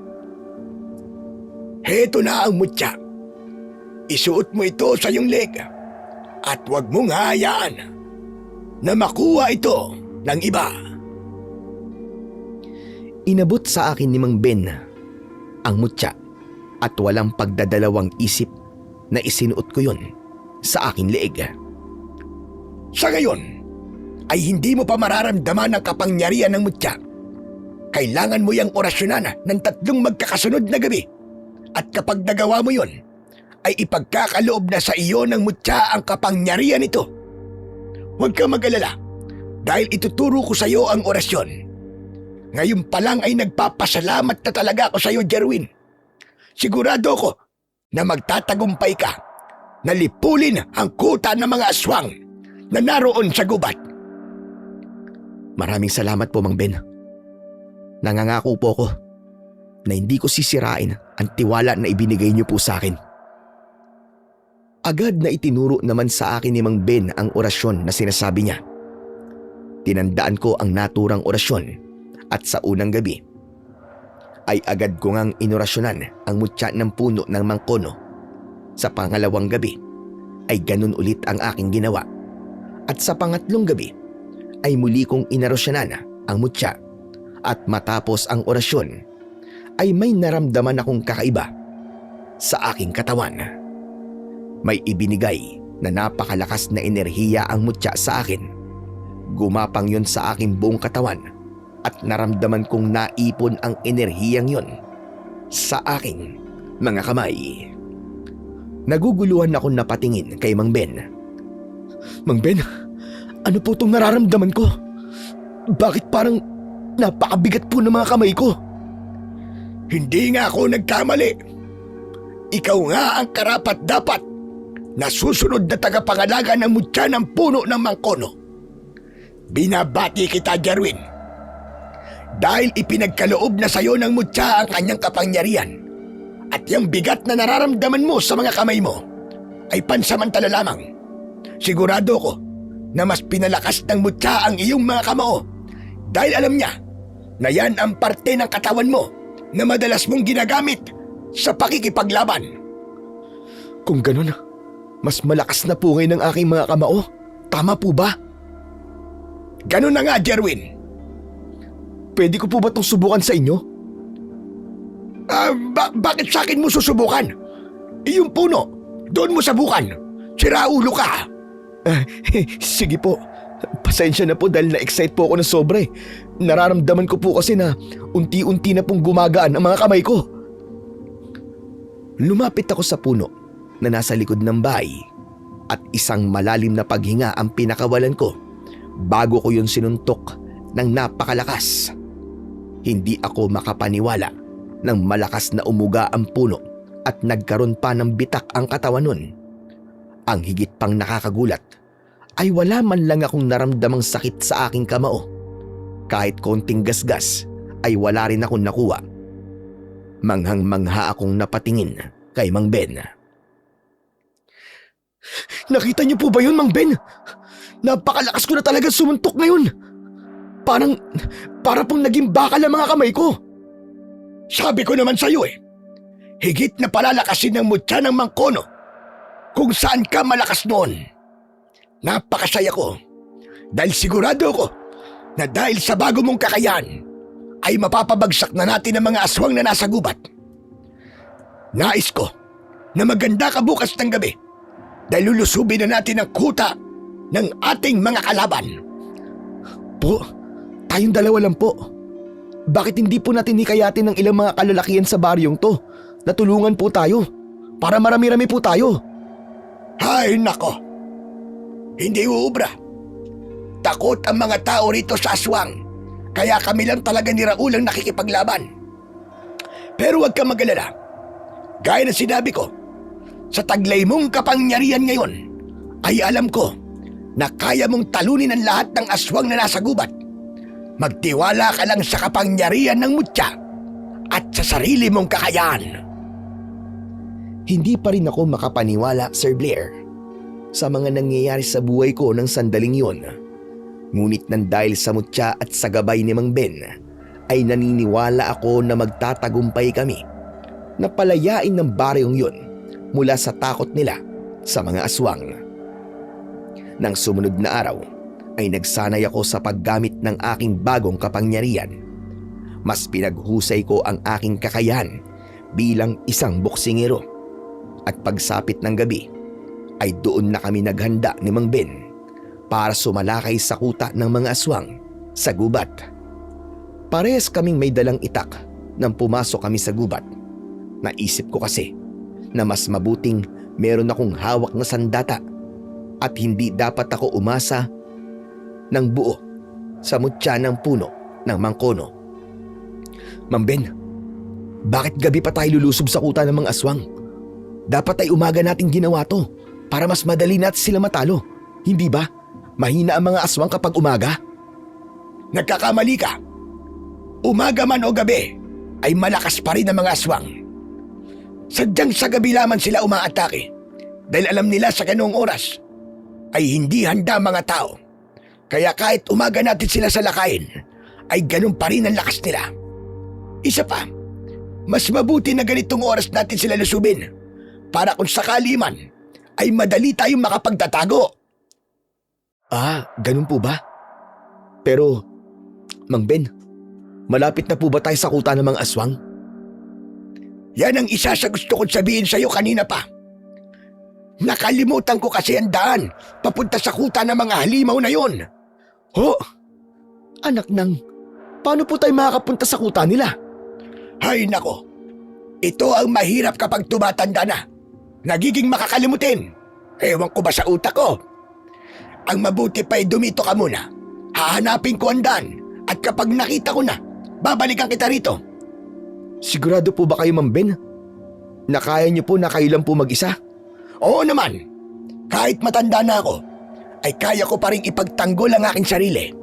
Heto na ang mutya. Isuot mo ito sa iyong leg at huwag mong hayaan na makuha ito ng iba. Inabot sa akin ni Mang Ben ang mutya at walang pagdadalawang isip na isinuot ko yon sa aking leeg. Sa ngayon, ay hindi mo pa mararamdaman ang kapangyarihan ng mutya. Kailangan mo yang orasyonan ng 3 magkakasunod na gabi. At kapag nagawa mo yon, ay ipagkakaloob na sa iyo ng mutya ang kapangyarihan nito. Huwag kang mag-alala dahil ituturo ko sa iyo ang orasyon. Ngayon pa lang ay nagpapasalamat na talaga ako sa iyo, Jerwin. Sigurado ko na magtatagumpay ka na lipulin ang kuta ng mga aswang na naroon sa gubat. Maraming salamat po, Mang Ben. Nangangako po ako na hindi ko sisirain ang tiwala na ibinigay niyo po sa akin. Agad na itinuro naman sa akin ni Mang Ben ang orasyon na sinasabi niya. Tinandaan ko ang naturang orasyon at sa unang gabi ay agad ko ngang inorasyonan ang mutya ng puno ng mangkono. Sa pangalawang gabi ay ganun ulit ang aking ginawa. At sa pangatlong gabi ay muli kong inarosyonan ang mutya. At matapos ang orasyon ay may naramdaman akong kakaiba sa aking katawan. May ibinigay na napakalakas na enerhiya ang mutya sa akin. Gumapang yon sa aking buong katawan at naramdaman kong naipon ang enerhiyang yon sa aking mga kamay. Naguguluhan ako napatingin kay Mang Ben. Mang Ben, ano po itong nararamdaman ko? Bakit parang napakabigat po ng mga kamay ko? Hindi nga ako nagkamali. Ikaw nga ang karapat-dapat na susunod na tagapangalaga ng mutya ng puno ng mangkono. Binabati kita, Jerwin. Dahil ipinagkaloob na sa iyo ng mutya ang kanyang kapangyarihan at yung bigat na nararamdaman mo sa mga kamay mo ay pansamantala lamang. Sigurado ko na mas pinalakas ng mutya ang iyong mga kamao dahil alam niya na yan ang parte ng katawan mo na madalas mong ginagamit sa pakikipaglaban. Kung ganun, mas malakas na po ngayon ang aking mga kamao. Tama po ba? Ganun na nga, Jerwin. Pwede ko po ba itong subukan sa inyo? Bakit sa akin mo susubukan? Yung puno, doon mo sabukan. Siraulo ka. Sige po. Pasensya na po dahil na-excite po ako ng sobre. Nararamdaman ko po kasi na unti-unti na pong gumagaan ang mga kamay ko. Lumapit ako sa puno na nasa likod ng bahay at isang malalim na paghinga ang pinakawalan ko bago ko yun sinuntok ng napakalakas. Hindi ako makapaniwala nang malakas na umuga ang puno at nagkaroon pa ng bitak ang katawan nun. Ang higit pang nakakagulat ay wala man lang akong naramdamang sakit sa aking kamao. Kahit konting gasgas ay wala rin akong nakuha. Manghang-mangha akong napatingin kay Mang Ben. Nakita niyo po ba yun, Mang Ben? Napakalakas ko na talaga sumuntok ngayon. Para pong naging bakal ang mga kamay ko. Sabi ko naman sa'yo higit na palalakasin ng mutya ng Mangkono kung saan ka malakas noon. Napakasaya ko dahil sigurado ko na dahil sa bago mong kakayahan ay mapapabagsak na natin ang mga aswang na nasa gubat. Nais ko na maganda ka bukas ng gabi dahil lulusubin na natin ang kuta ng ating mga kalaban. Po, tayong dalawa lang po. Bakit hindi po natin hikayatin ng ilang mga kalalakihan sa baryong to na tulungan po tayo para marami-rami po tayo? Ay nako, hindi uubra. Takot ang mga tao rito sa aswang, kaya kami lang talaga ni Raul ang nakikipaglaban. Pero huwag kang mag-alala. Gaya na sinabi ko, sa taglay mong kapangyarihan ngayon, ay alam ko na kaya mong talunin ang lahat ng aswang na nasa gubat. Magtiwala ka lang sa kapangyarihan ng mutya at sa sarili mong kakayahan. Hindi pa rin ako makapaniwala, Sir Blair, sa mga nangyayari sa buhay ko ng sandaling yon. Ngunit nang dahil sa mutya at sa gabay ni Mang Ben, ay naniniwala ako na magtatagumpay kami na palayain ng baryong yon mula sa takot nila sa mga aswang. Nang sumunod na araw, ay nagsanay ako sa paggamit ng aking bagong kapangyarihan. Mas pinaghusay ko ang aking kakayahan bilang isang boksingero. At pagsapit ng gabi, ay doon na kami naghanda ni Mang Ben para sumalakay sa kuta ng mga aswang sa gubat. Parehas kaming may dalang itak nang pumasok kami sa gubat. Naisip ko kasi na mas mabuting meron akong hawak na sandata at hindi dapat ako umasa ng buo sa mutya ng puno ng Mangkono. Mang Ben, bakit gabi pa tayo lulusob sa kuta ng mga aswang? Dapat ay umaga nating ginawa to para mas madali natin sila matalo. Hindi ba? Mahina ang mga aswang kapag umaga. Nagkakamali ka. Umaga man o gabi, ay malakas pa rin ang mga aswang. Sadyang sa gabi lamang sila umaatake dahil alam nila sa ganoong oras ay hindi handa mga tao. Kaya kahit umaga natin sila salakayin, ay ganun pa rin ang lakas nila. Isa pa, mas mabuti na ganitong oras natin sila lusubin para kung sakali man ay madali tayong makapagtatago. Ah, ganun po ba? Pero, Mang Ben, malapit na po ba tayo sa kuta ng mga aswang? Yan ang isa sa gusto kong sabihin sa'yo kanina pa. Nakalimutan ko kasi ang daan papunta sa kuta ng mga halimaw na yon. Ho? Anak nang, paano po tayo makakapunta sa kuta nila? Hay nako, ito ang mahirap kapag tumatanda na. Nagiging makakalimutin. Ewan ko ba sa utak ko? Ang mabuti pa'y dumito ka muna. Hahanapin ko ang daan at kapag nakita ko na, babalikan kita rito. Sigurado po ba kayo, Mang Ben? Na kaya niyo po na kayo lang po mag-isa? Oo naman. Kahit matanda na ako, ay kaya ko pa rin ipagtanggol ang aking sarili.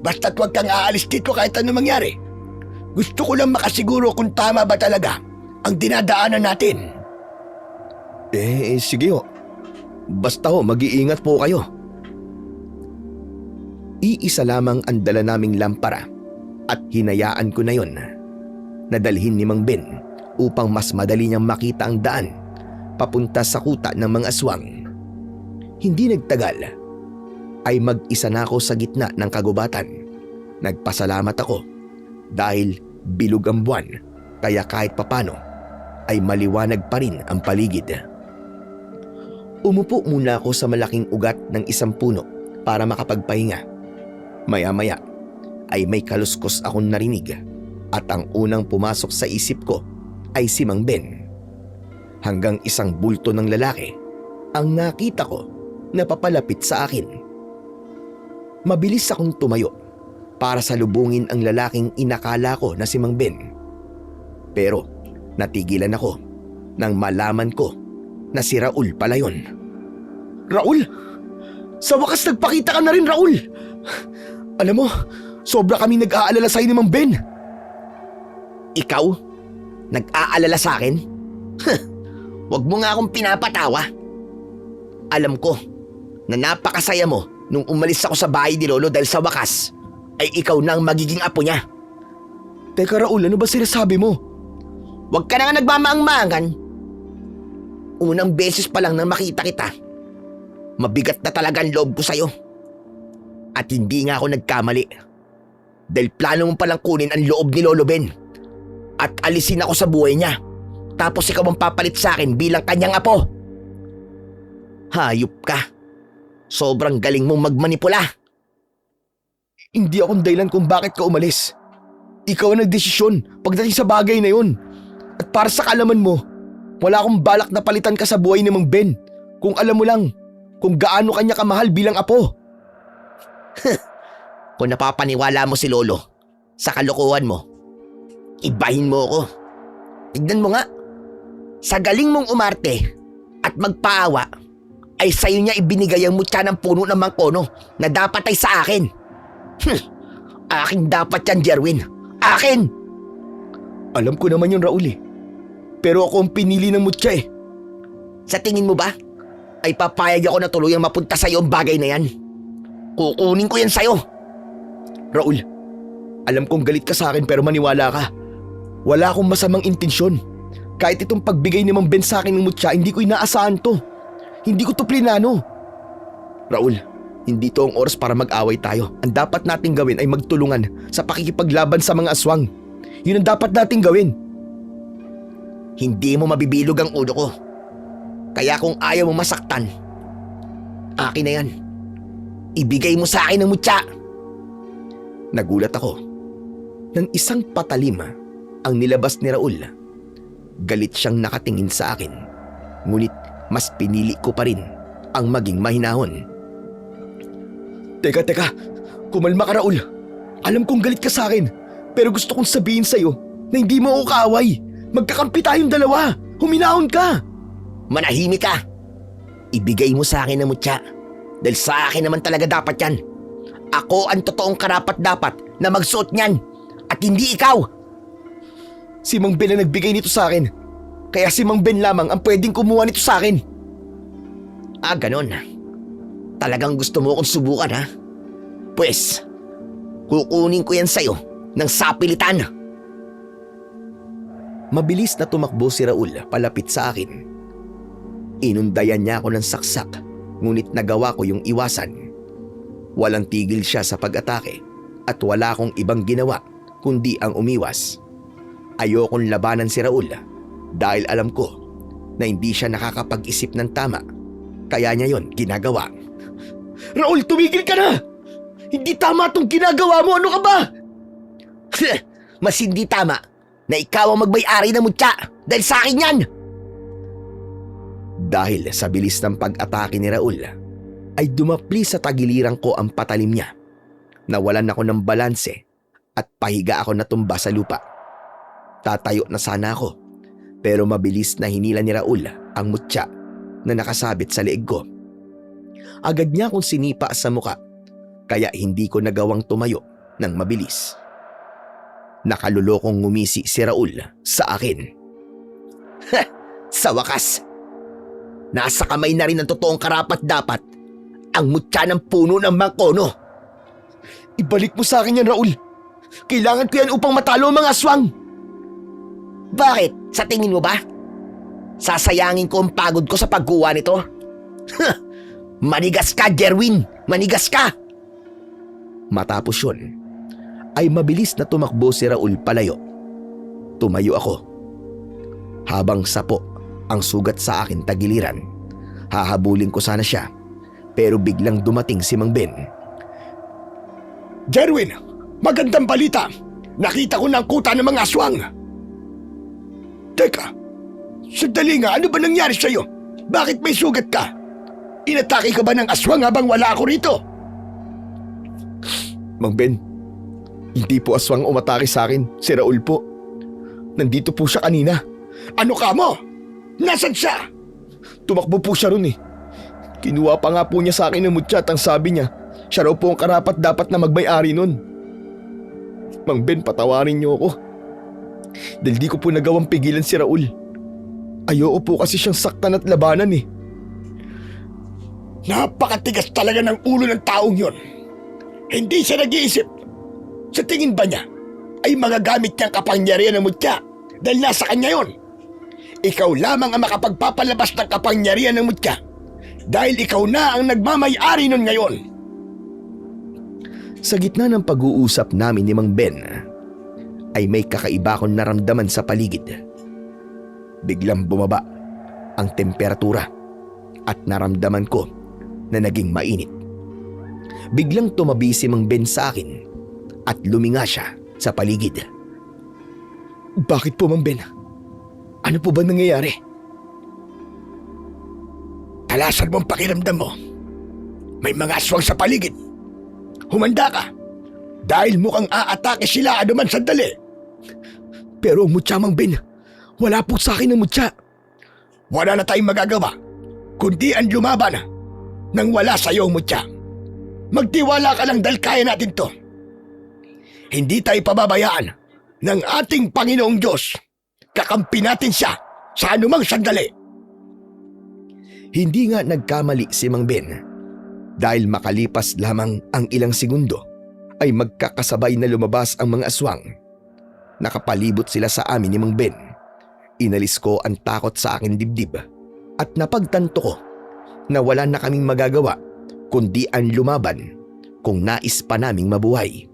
Basta't huwag kang aalis dito kahit ano mangyari. Gusto ko lang makasiguro kung tama ba talaga ang dinadaanan natin. Sige ho. Basta ho, mag-iingat po kayo. Iisa lamang ang dala naming lampara at hinayaan ko na yon na dalhin ni Mang Ben upang mas madali niyang makita ang daan papunta sa kuta ng mga aswang. Hindi nagtagal ay mag-isa na ako sa gitna ng kagubatan. Nagpasalamat ako dahil bilog ang buwan kaya kahit papano ay maliwanag pa rin ang paligid. Umupo muna ako sa malaking ugat ng isang puno para makapagpahinga. Maya-maya ay may kaluskos akong narinig at ang unang pumasok sa isip ko ay si Mang Ben. Hanggang isang bulto ng lalaki ang nakita ko na papalapit sa akin. Mabilis akong tumayo para salubungin ang lalaking inakala ko na si Mang Ben. Pero natigilan ako nang malaman ko na si Raul pala yun. Raul! Sa wakas nagpakita ka na rin, Raul! Alam mo, sobra kami nag-aalala sa'yo ni Mang Ben. Ikaw? Nag-aalala sa akin? Huwag mo nga akong pinapatawa. Alam ko na napakasaya mo nung umalis ako sa bahay ni Lolo dahil sa wakas ay ikaw na ang magiging apo niya. Teka Raul, ano ba sinasabi mo? Huwag ka na nga nagmamaang-maangan. Unang beses pa lang na makita kita, mabigat na talaga ang loob ko sa'yo. At hindi nga ako nagkamali. Dahil plano mo palang kunin ang loob ni Lolo Ben at alisin ako sa buhay niya. Tapos ikaw ang papalit sa akin bilang kanyang apo. Hayop ka. Sobrang galing mong magmanipula. Hindi akong dahilan kung bakit ka umalis. Ikaw ang nagdesisyon pagdating sa bagay na yun. At para sa kaalaman mo, wala akong balak na palitan ka sa buhay ni Mang Ben. Kung alam mo lang kung gaano kanya kamahal bilang apo. Kung napapaniwala mo si Lolo sa kalokohan mo, ibahin mo ako. Tignan mo nga, sa galing mong umarte at magpaawa, ay sa'yo niya ibinigay ang mutya ng puno ng mangkono na dapat ay sa akin. Akin dapat yan, Jerwin. Akin! Alam ko naman yun, Raul eh. Pero ako ang pinili ng mutya eh. Sa tingin mo ba, ay papayag ako na tuluyang mapunta sa'yo ang bagay na yan? Kukunin ko yan sa'yo. Raul, alam kong galit ka sa akin pero maniwala ka. Wala akong masamang intensyon. Kahit itong pagbigay ni Mang Ben sa akin ng mutya, hindi ko inaasahan to. Hindi ko to plinano. Raul, hindi to ang oras para mag-away tayo. Ang dapat nating gawin ay magtulungan sa pakikipaglaban sa mga aswang. Yun ang dapat nating gawin. Hindi mo mabibilog ang ulo ko. Kaya kung ayaw mo masaktan, akin na yan. Ibigay mo sa akin ang mutya. Nagulat ako. Nang isang patalim ang nilabas ni Raul. Galit siyang nakatingin sa akin. Ngunit mas pinili ko pa rin ang maging mahinahon. Teka, kumalma ka Raul. Alam kong galit ka sa akin, pero gusto kong sabihin sa'yo na hindi mo ako kaaway. Magkakampi tayong dalawa. Huminahon ka. Manahimik ka. Ibigay mo sa akin ang mutya. Dahil sa akin naman talaga dapat yan. Ako ang totoong karapat-dapat na magsuot niyan at hindi ikaw. Si Mang Ben ang nagbigay nito sa akin. Kaya si Mang Ben lamang ang pwedeng kumuha nito sa akin. Ganon. Talagang gusto mo akong subukan, ha? Pwes, kukunin ko yan sa'yo ng sapilitan. Mabilis na tumakbo si Raul palapit sa akin. Inundayan niya ako ng saksak, ngunit nagawa ko yung iwasan. Walang tigil siya sa pag-atake at wala akong ibang ginawa kundi ang umiwas. Ayokong labanan si Raul dahil alam ko na hindi siya nakakapag-isip ng tama. Kaya niya yon ginagawa. Raul, tumigil ka na! Hindi tama itong ginagawa mo! Ano ka ba? Mas hindi tama na ikaw ang magmay-ari ng mutya dahil sa akin yan! Dahil sa bilis ng pag-atake ni Raul, ay dumapli sa tagiliran ko ang patalim niya. Nawalan ako ng balanse at pahiga ako natumba sa lupa. Tatayo na sana ako, pero mabilis na hinila ni Raul ang mutya na nakasabit sa leeg ko. Agad niya akong sinipa sa muka, kaya hindi ko nagawang tumayo ng mabilis. Nakalulokong ngumisi si Raul sa akin. Sa wakas, nasa kamay na rin ang totoong karapat-dapat ang mutya ng puno ng mangkono. Ibalik mo sa akin yan, Raul. Kailangan ko yan upang matalo ang mga aswang. Bakit? Sa tingin mo ba? Sasayangin ko ang pagod ko sa pagkuha nito? Manigas ka, Jerwin! Manigas ka! Matapos yun, ay mabilis na tumakbo si Raul palayo. Tumayo ako. Habang sapo ang sugat sa akin tagiliran, hahabulin ko sana siya, pero biglang dumating si Mang Ben. Jerwin, magandang balita! Nakita ko na ang kuta ng mga aswang! Teka, sandali nga, ano ba nangyari sa'yo? Bakit may sugat ka? Inatake ka ba ng aswang habang wala ako rito? Mang Ben, hindi po aswang umatake sa akin, si Raul po. Nandito po siya kanina. Ano ka mo? Nasaan siya? Tumakbo po siya ron eh. Kinuha pa nga po niya sa akin ng mutya at ang sabi niya, siya raw po ang karapat dapat na magmay-ari nun. Mang Ben, patawarin niyo ako. Dahil di ko po nagawang pigilan si Raul. Ayoko po kasi siyang saktan at labanan eh. Napakatigas talaga ng ulo ng taong yon. Hindi siya nag-iisip. Sa tingin ba niya ay magagamit niyang kapangyarihan ng mutya dahil nasa kanya yon. Ikaw lamang ang makapagpapalabas ng kapangyarihan ng mutya dahil ikaw na ang nagmamay-ari nun ngayon. Sa gitna ng pag-uusap namin ni Mang Ben, ay may kakaiba akong naramdaman sa paligid. Biglang bumaba ang temperatura at naramdaman ko na naging mainit. Biglang tumabi si Mang Ben sa akin at luminga siya sa paligid. Bakit po, Mang Ben? Ano po ba nangyayari? Talasan mo ang pakiramdam mo. May mga aswang sa paligid. Humanda ka dahil mukhang aatake sila anuman sandali. Pero ang mutya, Mang Ben, wala po sa akin ang mutya. Wala na tayong magagawa kundi ang lumaban nang wala sa iyo ang mutya. Magtiwala ka lang dahil kaya natin to. Hindi tayo pababayaan ng ating Panginoong Diyos. Kakampi natin siya sa anumang sandali. Hindi nga nagkamali si Mang Ben dahil makalipas lamang ang ilang segundo ay magkakasabay na lumabas ang mga aswang. Nakapalibot sila sa amin ni Mang Ben. Inalis ko ang takot sa aking dibdib at napagtanto ko na wala na kaming magagawa kundi ang lumaban kung nais pa naming mabuhay.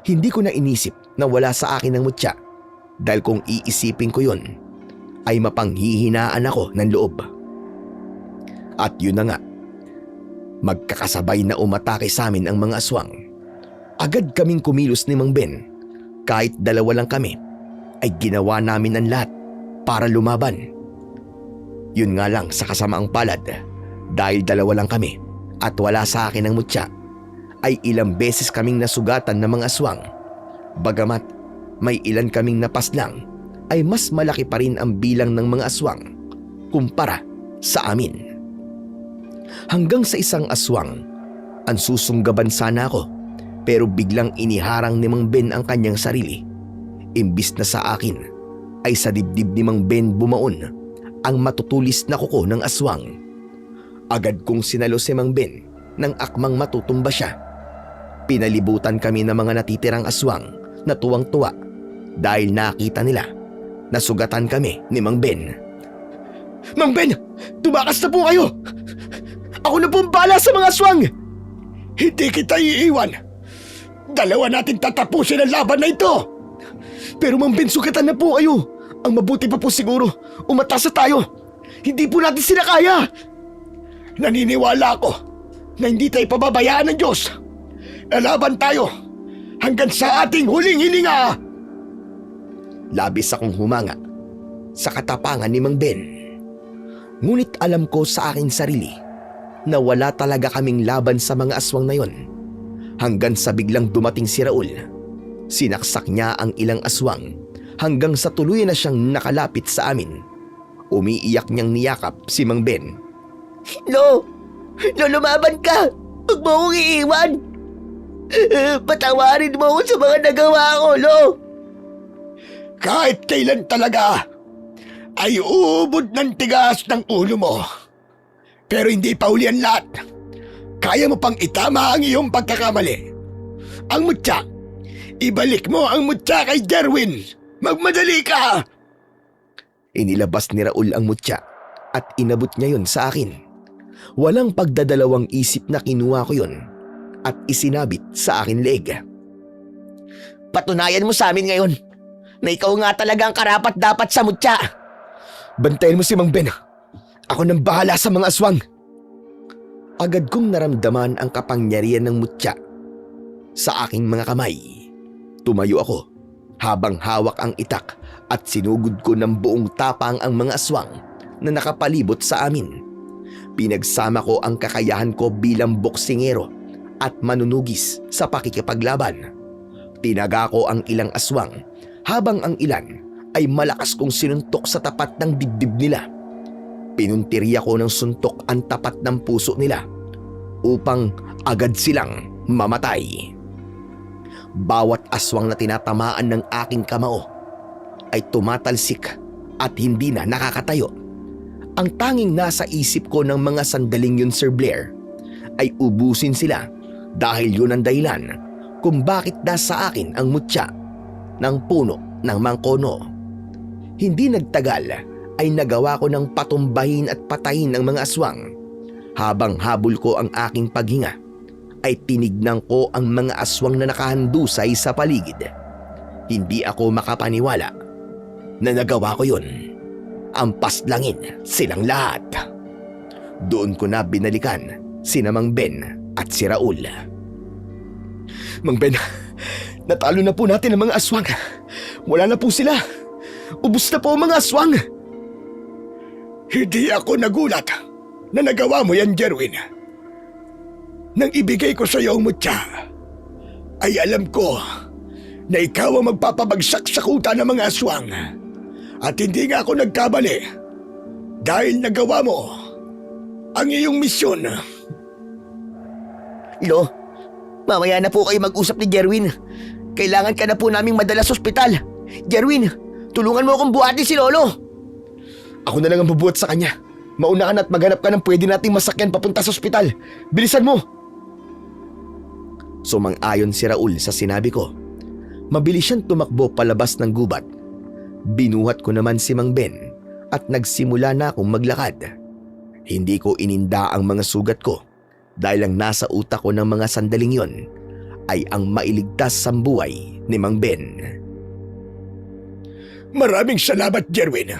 Hindi ko na inisip na wala sa akin ang mutya dahil kung iisipin ko yun ay mapanghihinaan ako ng loob. At yun na nga, magkakasabay na umatake sa amin ang mga aswang. Agad kaming kumilos ni Mang Ben. Kahit dalawa lang kami, ay ginawa namin ang lahat para lumaban. Yun nga lang sa kasamaang palad, dahil dalawa lang kami at wala sa akin ang mutya, ay ilang beses kaming nasugatan ng mga aswang. Bagamat may ilan kaming napaslang, ay mas malaki pa rin ang bilang ng mga aswang kumpara sa amin. Hanggang sa isang aswang, ang susunggaban sana ako, pero biglang iniharang ni Mang Ben ang kanyang sarili. Imbis na sa akin, ay sa dibdib ni Mang Ben bumaon ang matutulis na kuko ng aswang. Agad kong sinalo si Mang Ben nang akmang matutumba siya. Pinalibutan kami ng mga natitirang aswang na tuwang-tuwa dahil nakita nila na sugatan kami ni Mang Ben. Mang Ben, tumakas na po kayo! Ako na pong bala sa mga aswang! Hindi kita iiwan! Dalawa natin tatapusin ang laban na ito! Pero Mang Ben, sugatan na po kayo! Ang mabuti pa po siguro, umatras na tayo! Hindi po natin sila kaya! Naniniwala ako na hindi tayo pababayaan ng Diyos. Lalaban tayo hanggang sa ating huling hilinga! Labis akong humanga sa katapangan ni Mang Ben. Ngunit alam ko sa aking sarili na wala talaga kaming laban sa mga aswang na yon. Hanggang sa biglang dumating si Raul. Sinaksak niya ang ilang aswang hanggang sa tuluyan na siyang nakalapit sa amin. Umiiyak niyang niyakap si Mang Ben. Lo! Lo, lumaban ka! Huwag mo akong iiwan! Patawarin mo ako sa mga nagawa ko, Lo! Kahit kailan talaga ay uubod ng tigas ng ulo mo. Pero hindi pa uli ang lahat. Kaya mo pang itama ang iyong pagkakamali. Ang mutya, ibalik mo ang mutya kay Jerwin. Magmadali ka! Inilabas ni Raul ang mutya at inabot niya yon sa akin. Walang pagdadalawang isip na kinuha ko yon at isinabit sa akin leeg. Patunayan mo sa amin ngayon na ikaw nga talaga ang karapat-dapat sa mutya. Bantayan mo si Mang Ben. Ako nang bahala sa mga aswang. Agad kong naramdaman ang kapangyarihan ng mutya sa aking mga kamay. Tumayo ako habang hawak ang itak at sinugod ko ng buong tapang ang mga aswang na nakapalibot sa amin. Pinagsama ko ang kakayahan ko bilang boksingero at manunugis sa pakikipaglaban. Tinaga ko ang ilang aswang habang ang ilan ay malakas kong sinuntok sa tapat ng dibdib nila. Pinuntiriya ko ng suntok ang tapat ng puso nila upang agad silang mamatay. Bawat aswang na tinatamaan ng aking kamao ay tumatalsik at hindi na nakakatayo. Ang tanging nasa isip ko ng mga sandaling yun, Sir Blair, ay ubusin sila dahil yun ang dahilan kung bakit nasa akin ang mutya. ng puno ng mangkono. Hindi nagtagal ay nagawa ko ng patumbahin at patayin ng mga aswang. Habang habol ko ang aking paghinga, ay tinignan ko ang mga aswang na nakahandusay sa paligid. Hindi ako makapaniwala na nagawa ko yun. Ampas langin silang lahat. Doon ko na binalikan sina Mang Ben at si Raul. Mang Ben, natalo na po natin ang mga aswang. Wala na po sila. Ubus na po ang mga aswang. Hindi ako nagulat na nagawa mo yan, Jerwin. Nang ibigay ko sa iyo ang mutya, ay alam ko na ikaw ang magpapabagsak sa kuta ng mga aswang. At hindi nga ako nagkamali dahil nagawa mo ang iyong misyon. Lo, mamaya na po kayo mag-usap ni Jerwin. Kailangan ka na po naming madala sa ospital. Jerwin, tulungan mo akong buhatin si Lolo. Ako na lang ang bubuhat sa kanya. Mauna ka na at maghanap ka ng pwede nating masakyan papunta sa ospital. Bilisan mo! Sumang-ayon si Raul sa sinabi ko. Mabilis siyang tumakbo palabas ng gubat. Binuhat ko naman si Mang Ben at nagsimula na akong maglakad. Hindi ko ininda ang mga sugat ko dahil ang nasa utak ko ng mga sandaling yon ay ang mailigtas sa buhay ni Mang Ben. Maraming salamat, Jerwin.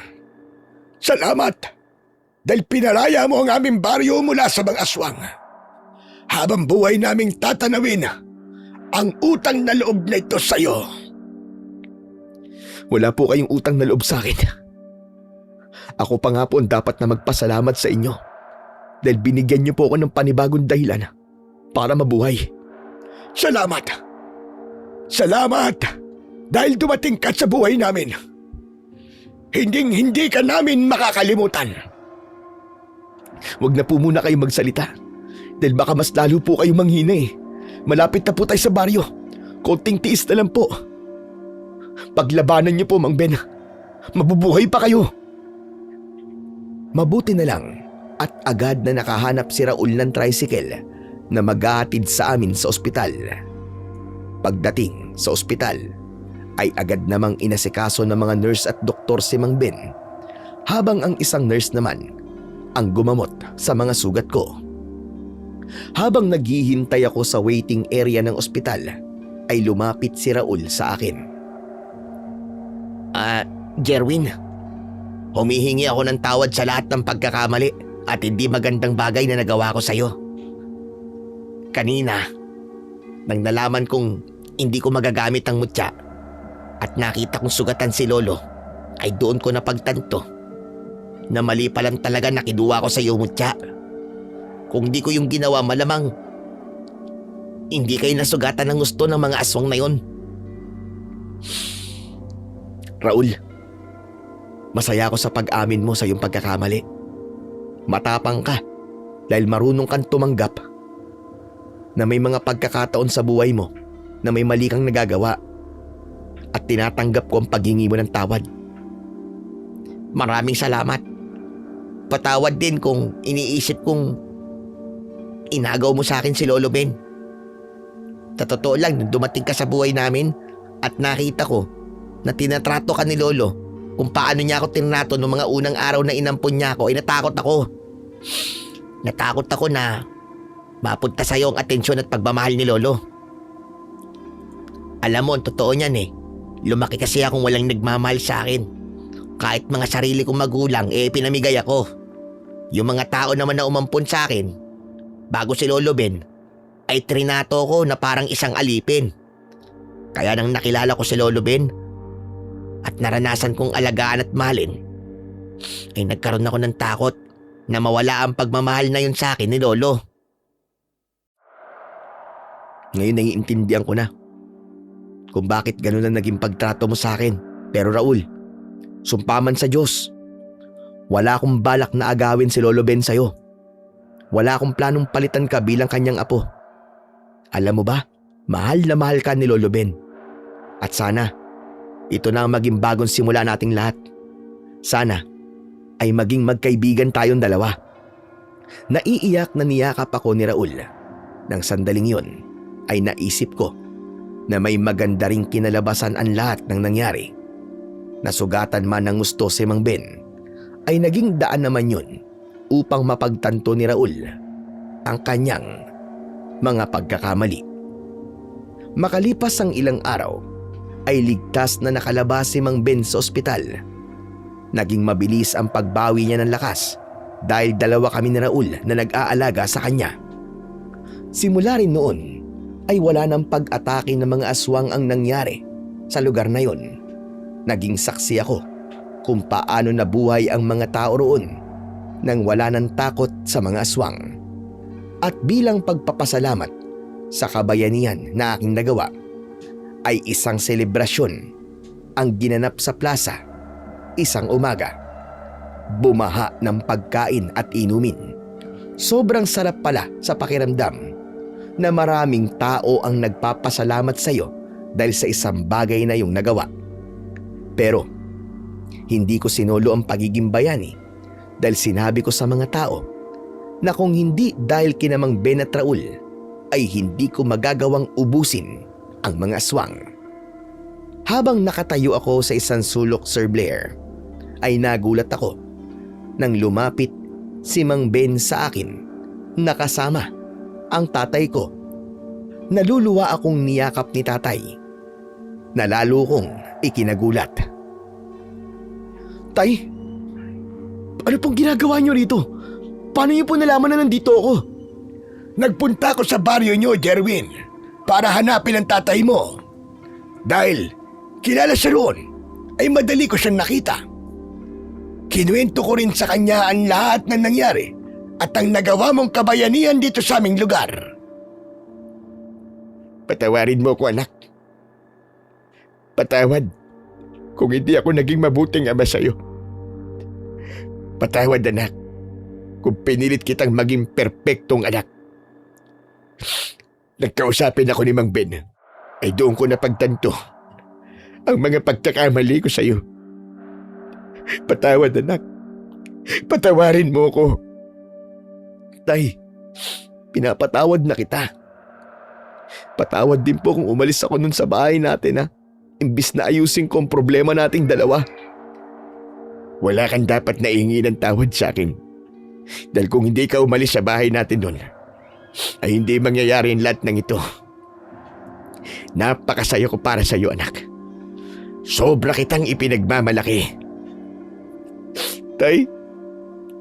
Salamat dahil pinalaya mo ang aming baryo mula sa mga aswang. Habang buhay naming tatanawin ang utang na loob na ito sa iyo. Wala po kayong utang na loob sa akin. Ako pa nga po ang dapat na magpasalamat sa inyo dahil binigyan niyo po ako ng panibagong dahilan para mabuhay. Salamat. Salamat dahil dumating ka sa buhay namin. Hindi ka namin makakalimutan. Huwag na po muna kayo magsalita dahil baka mas lalo po kayo manghina eh. Malapit na po tayo sa baryo. Konting tiis na lang po. Paglabanan niyo po, Mang Ben. Mabubuhay pa kayo. Mabuti na lang at agad na nakahanap si Raul ng tricycle na maghahatid sa amin sa ospital. Pagdating sa ospital ay agad namang inasikaso ng mga nurse at doktor si Mang Ben, habang ang isang nurse naman ang gumamot sa mga sugat ko. Habang naghihintay ako sa waiting area ng ospital, ay lumapit si Raul sa akin. Jerwin, humihingi ako ng tawad sa lahat ng pagkakamali at hindi magandang bagay na nagawa ko sa'yo. Kanina, nang nalaman kong hindi ko magagamit ang mutya at nakita kong sugatan si Lolo, ay doon ko napagtanto na mali pa lang talaga na kinuha ko sa iyo mutya. Kung di ko yung ginawa, malamang hindi kayo nasugatan ng gusto ng mga aswang na yon. Raul, masaya ako sa pag-amin mo sa iyong pagkakamali. Matapang ka dahil marunong kang tumanggap na may mga pagkakataon sa buhay mo na may mali kang nagagawa at tinatanggap ko ang paghingi mo ng tawad. Maraming salamat. Patawad din kung iniisip kong inagaw mo sa akin si Lolo Ben. Sa totoo lang, nung dumating ka sa buhay namin at nakita ko na tinatrato ka ni Lolo kung paano niya ako tinato noong mga unang araw na inampon niya ako, ay natakot ako. Natakot ako na mapunta sa iyo ang atensyon at pagmamahal ni Lolo. Alam mo, ang totoo niyan eh. Lumaki kasi akong walang nagmamahal sa akin. Kahit mga sarili kong magulang, pinamigay ako. Yung mga tao naman na umampon sa akin, bago si Lolo Ben, ay trinato ko na parang isang alipin. Kaya nang nakilala ko si Lolo Ben at naranasan kong alagaan at mahalin, ay nagkaroon ako ng takot na mawala ang pagmamahal na yun sa akin ni Lolo. Ngayon naiintindihan ko na kung bakit ganun ang naging pagtrato mo sa akin. Pero Raul, sumpa man sa Diyos, wala akong balak na agawin si Lolo Ben sa'yo. Wala akong planong palitan ka bilang kanyang apo. Alam mo ba, mahal na mahal ka ni Lolo Ben. At sana, ito na ang maging bagong simula nating lahat. Sana, ay maging magkaibigan tayong dalawa. Naiiyak na niyakap ako ni Raul. Nang sandaling yon, ay naisip ko na may maganda ring kinalabasan ang lahat ng nangyari. Nasugatan man ng gusto si Mang Ben, ay naging daan naman yun upang mapagtanto ni Raul ang kanyang mga pagkakamali. Makalipas ang ilang araw, ay ligtas na nakalabas si Mang Ben sa ospital. Naging mabilis ang pagbawi niya ng lakas dahil dalawa kami ni Raul na nag-aalaga sa kanya. Simula rin noon ay wala nang pag-atake ng mga aswang ang nangyari sa lugar na yon. Naging saksi ako kung paano nabuhay ang mga tao roon nang wala nang takot sa mga aswang. At bilang pagpapasalamat sa kabayanihan na aking nagawa, ay isang selebrasyon ang ginanap sa plaza isang umaga. Bumaha ng pagkain at inumin. Sobrang sarap pala sa pakiramdam na maraming tao ang nagpapasalamat sa iyo dahil sa isang bagay na iyong nagawa. Pero hindi ko sinolo ang pagiging bayani dahil sinabi ko sa mga tao na kung hindi dahil kina Mang Ben at Raul ay hindi ko magagawang ubusin ang mga aswang. Habang nakatayo ako sa isang sulok, Sir Blair, ay nagulat ako nang lumapit si Mang Ben sa akin na kasama ang tatay ko. Naluluwa akong niyakap ni tatay na lalo kong ikinagulat. Tay, ano pong ginagawa niyo rito? Paano niyo po nalaman na nandito ako? Nagpunta ako sa baryo niyo, Jerwin, para hanapin ang tatay mo. Dahil kilala siya roon, ay madali ko siyang nakita. Kinuwento ko rin sa kanya ang lahat ng nangyari at ang nagawa mong kabayanihan dito sa aming lugar. Patawarin mo ko, anak. Patawad kung hindi ako naging mabuting ama sa'yo. Patawad, anak, kung pinilit kitang maging perpektong anak. Nagkausapin ako ni Mang Ben, ay doon ko napagtanto ang mga pagkakamali ko sa'yo. Patawad, anak. Patawarin mo ko. Tay, pinapatawad na kita. Patawad din po kung umalis ako nun sa bahay natin, ha? Imbis na ayusin ko ang problema nating dalawa. Wala kang dapat na ihingi ng tawad sa akin. Dahil kung hindi ka umalis sa bahay natin nun, ay hindi mangyayari ang lahat ng ito. Napakasaya ko para sa iyo, anak. Sobra kitang ipinagmamalaki. Tay,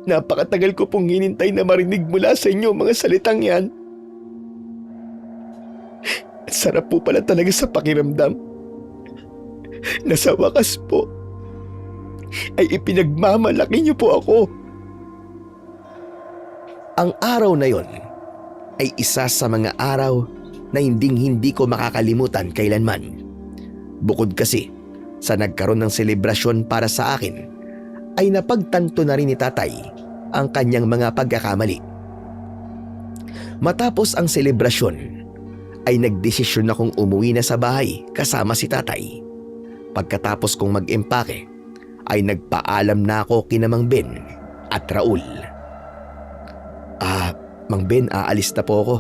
napakatagal ko pong hinintay na marinig mula sa inyo mga salitang yan. Sarap po pala talaga sa pakiramdam na sa wakas po ay ipinagmamalaki niyo po ako. Ang araw na yon ay isa sa mga araw na hindi ko makakalimutan kailanman. Bukod kasi sa nagkaroon ng selebrasyon para sa akin, ay napagtanto na rin ni tatay ang kanyang mga pagkakamali. Matapos ang selebrasyon, ay nagdesisyon akong umuwi na sa bahay kasama si tatay. Pagkatapos kong mag-empake, ay nagpaalam na ako kina Mang Ben at Raul. Mang Ben, aalis na po ako.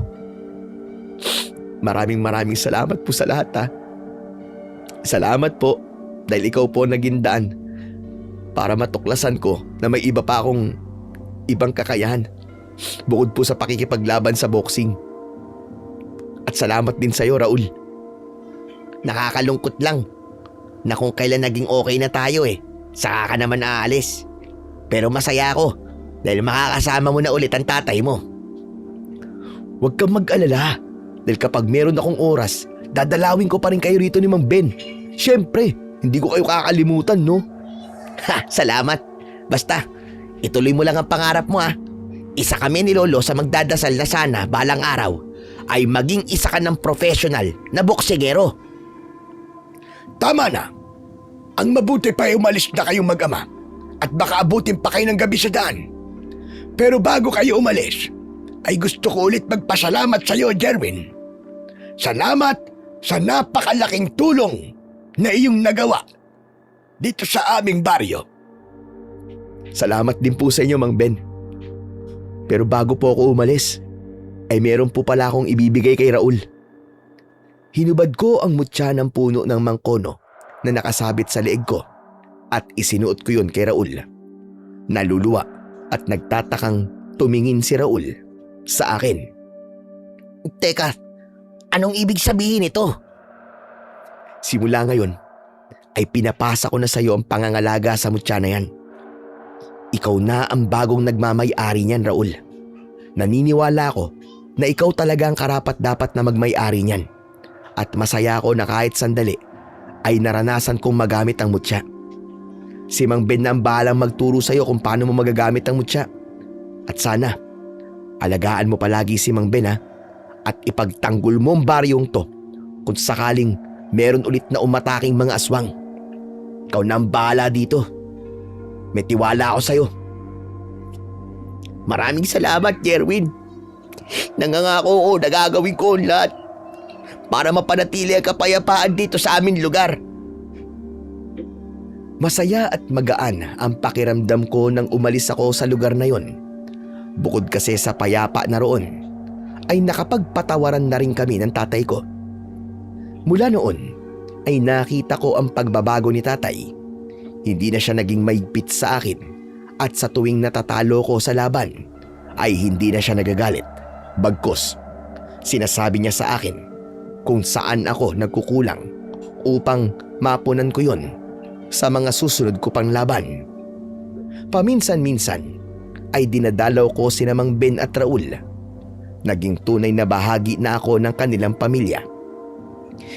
Maraming salamat po sa lahat, ha. Salamat po dahil ikaw po naging daan para matuklasan ko na may iba pa akong ibang kakayahan bukod po sa pakikipaglaban sa boxing. At salamat din sa'yo, Raul. Nakakalungkot lang na kung kailan naging okay na tayo saka ka naman aalis. Pero masaya ako dahil makakasama mo na ulit ang tatay mo. Huwag kang mag-alala dahil kapag meron akong oras, dadalawin ko pa rin kayo rito ni Mang Ben. Siyempre, hindi ko kayo kakalimutan, no? Ha, salamat. Basta, ituloy mo lang ang pangarap mo, ha. Isa kami ni Lolo sa magdadasal na sana balang araw ay maging isa ka ng professional na boksegero. Tama na. Ang mabuti pa ay umalis na kayong mag-ama at baka abutin pa kayo ng gabi sa daan. Pero bago kayo umalis, ay gusto ko ulit magpasalamat sa iyo, Jerwin. Salamat sa napakalaking tulong na iyong nagawa dito sa aming baryo. Salamat din po sa inyo, Mang Ben. Pero bago po ako umalis, ay meron po pala akong ibibigay kay Raul. Hinubad ko ang mutya ng puno ng mangkono na nakasabit sa leeg ko at isinuot ko yun kay Raul. Naluluwa at nagtatakang tumingin si Raul sa akin. Teka, anong ibig sabihin ito? Simula ngayon ay pinapasa ko na sa iyo ang pangangalaga sa mutya na yan. Ikaw na ang bagong nagmamay-ari niyan, Raul. Naniniwala ako na ikaw talaga ang karapat-dapat na magmay-ari niyan. At masaya ako na kahit sandali ay naranasan kong magamit ang mutya. Si Mang Ben na ang bahalang magturo sa iyo kung paano mo magagamit ang mutya. At sana, alagaan mo palagi si Mang Ben, ha? At ipagtanggol mo ang baryong to kung sakaling meron ulit na umataking mga aswang. Ikaw na ang bahala dito. May tiwala ako sa'yo. Maraming salamat, Jerwin. Nangangako ko na gagawin ko ang lahat para mapanatili ang kapayapaan dito sa aming lugar. Masaya at magaan ang pakiramdam ko nang umalis ako sa lugar na yon. Bukod kasi sa payapa na roon, ay nakapagpatawaran na rin kami ng tatay ko. Mula noon ay nakita ko ang pagbabago ni tatay. Hindi na siya naging maigpit sa akin at sa tuwing natatalo ko sa laban ay hindi na siya nagagalit. Bagkus, sinasabi niya sa akin kung saan ako nagkukulang upang mapunan ko yon sa mga susunod ko pang laban. Paminsan-minsan ay dinadalaw ko sina Mang Ben at Raul. Naging tunay na bahagi na ako ng kanilang pamilya.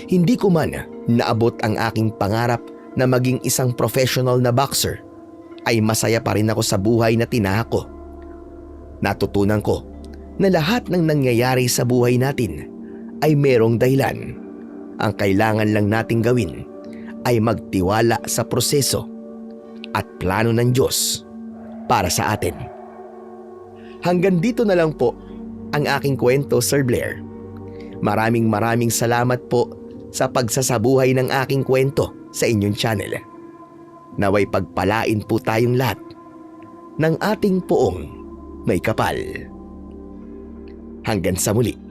Hindi ko man naabot ang aking pangarap na maging isang professional na boxer, ay masaya pa rin ako sa buhay na tinahak ko. Natutunan ko na lahat ng nangyayari sa buhay natin ay merong dahilan. Ang kailangan lang nating gawin ay magtiwala sa proseso at plano ng Diyos para sa atin. Hanggang dito na lang po ang aking kwento, Sir Blair. Maraming salamat po sa pagsasabuhay ng aking kwento sa inyong channel. Naway pagpalain po tayong lahat ng ating poong may kapal. Hanggang sa muli.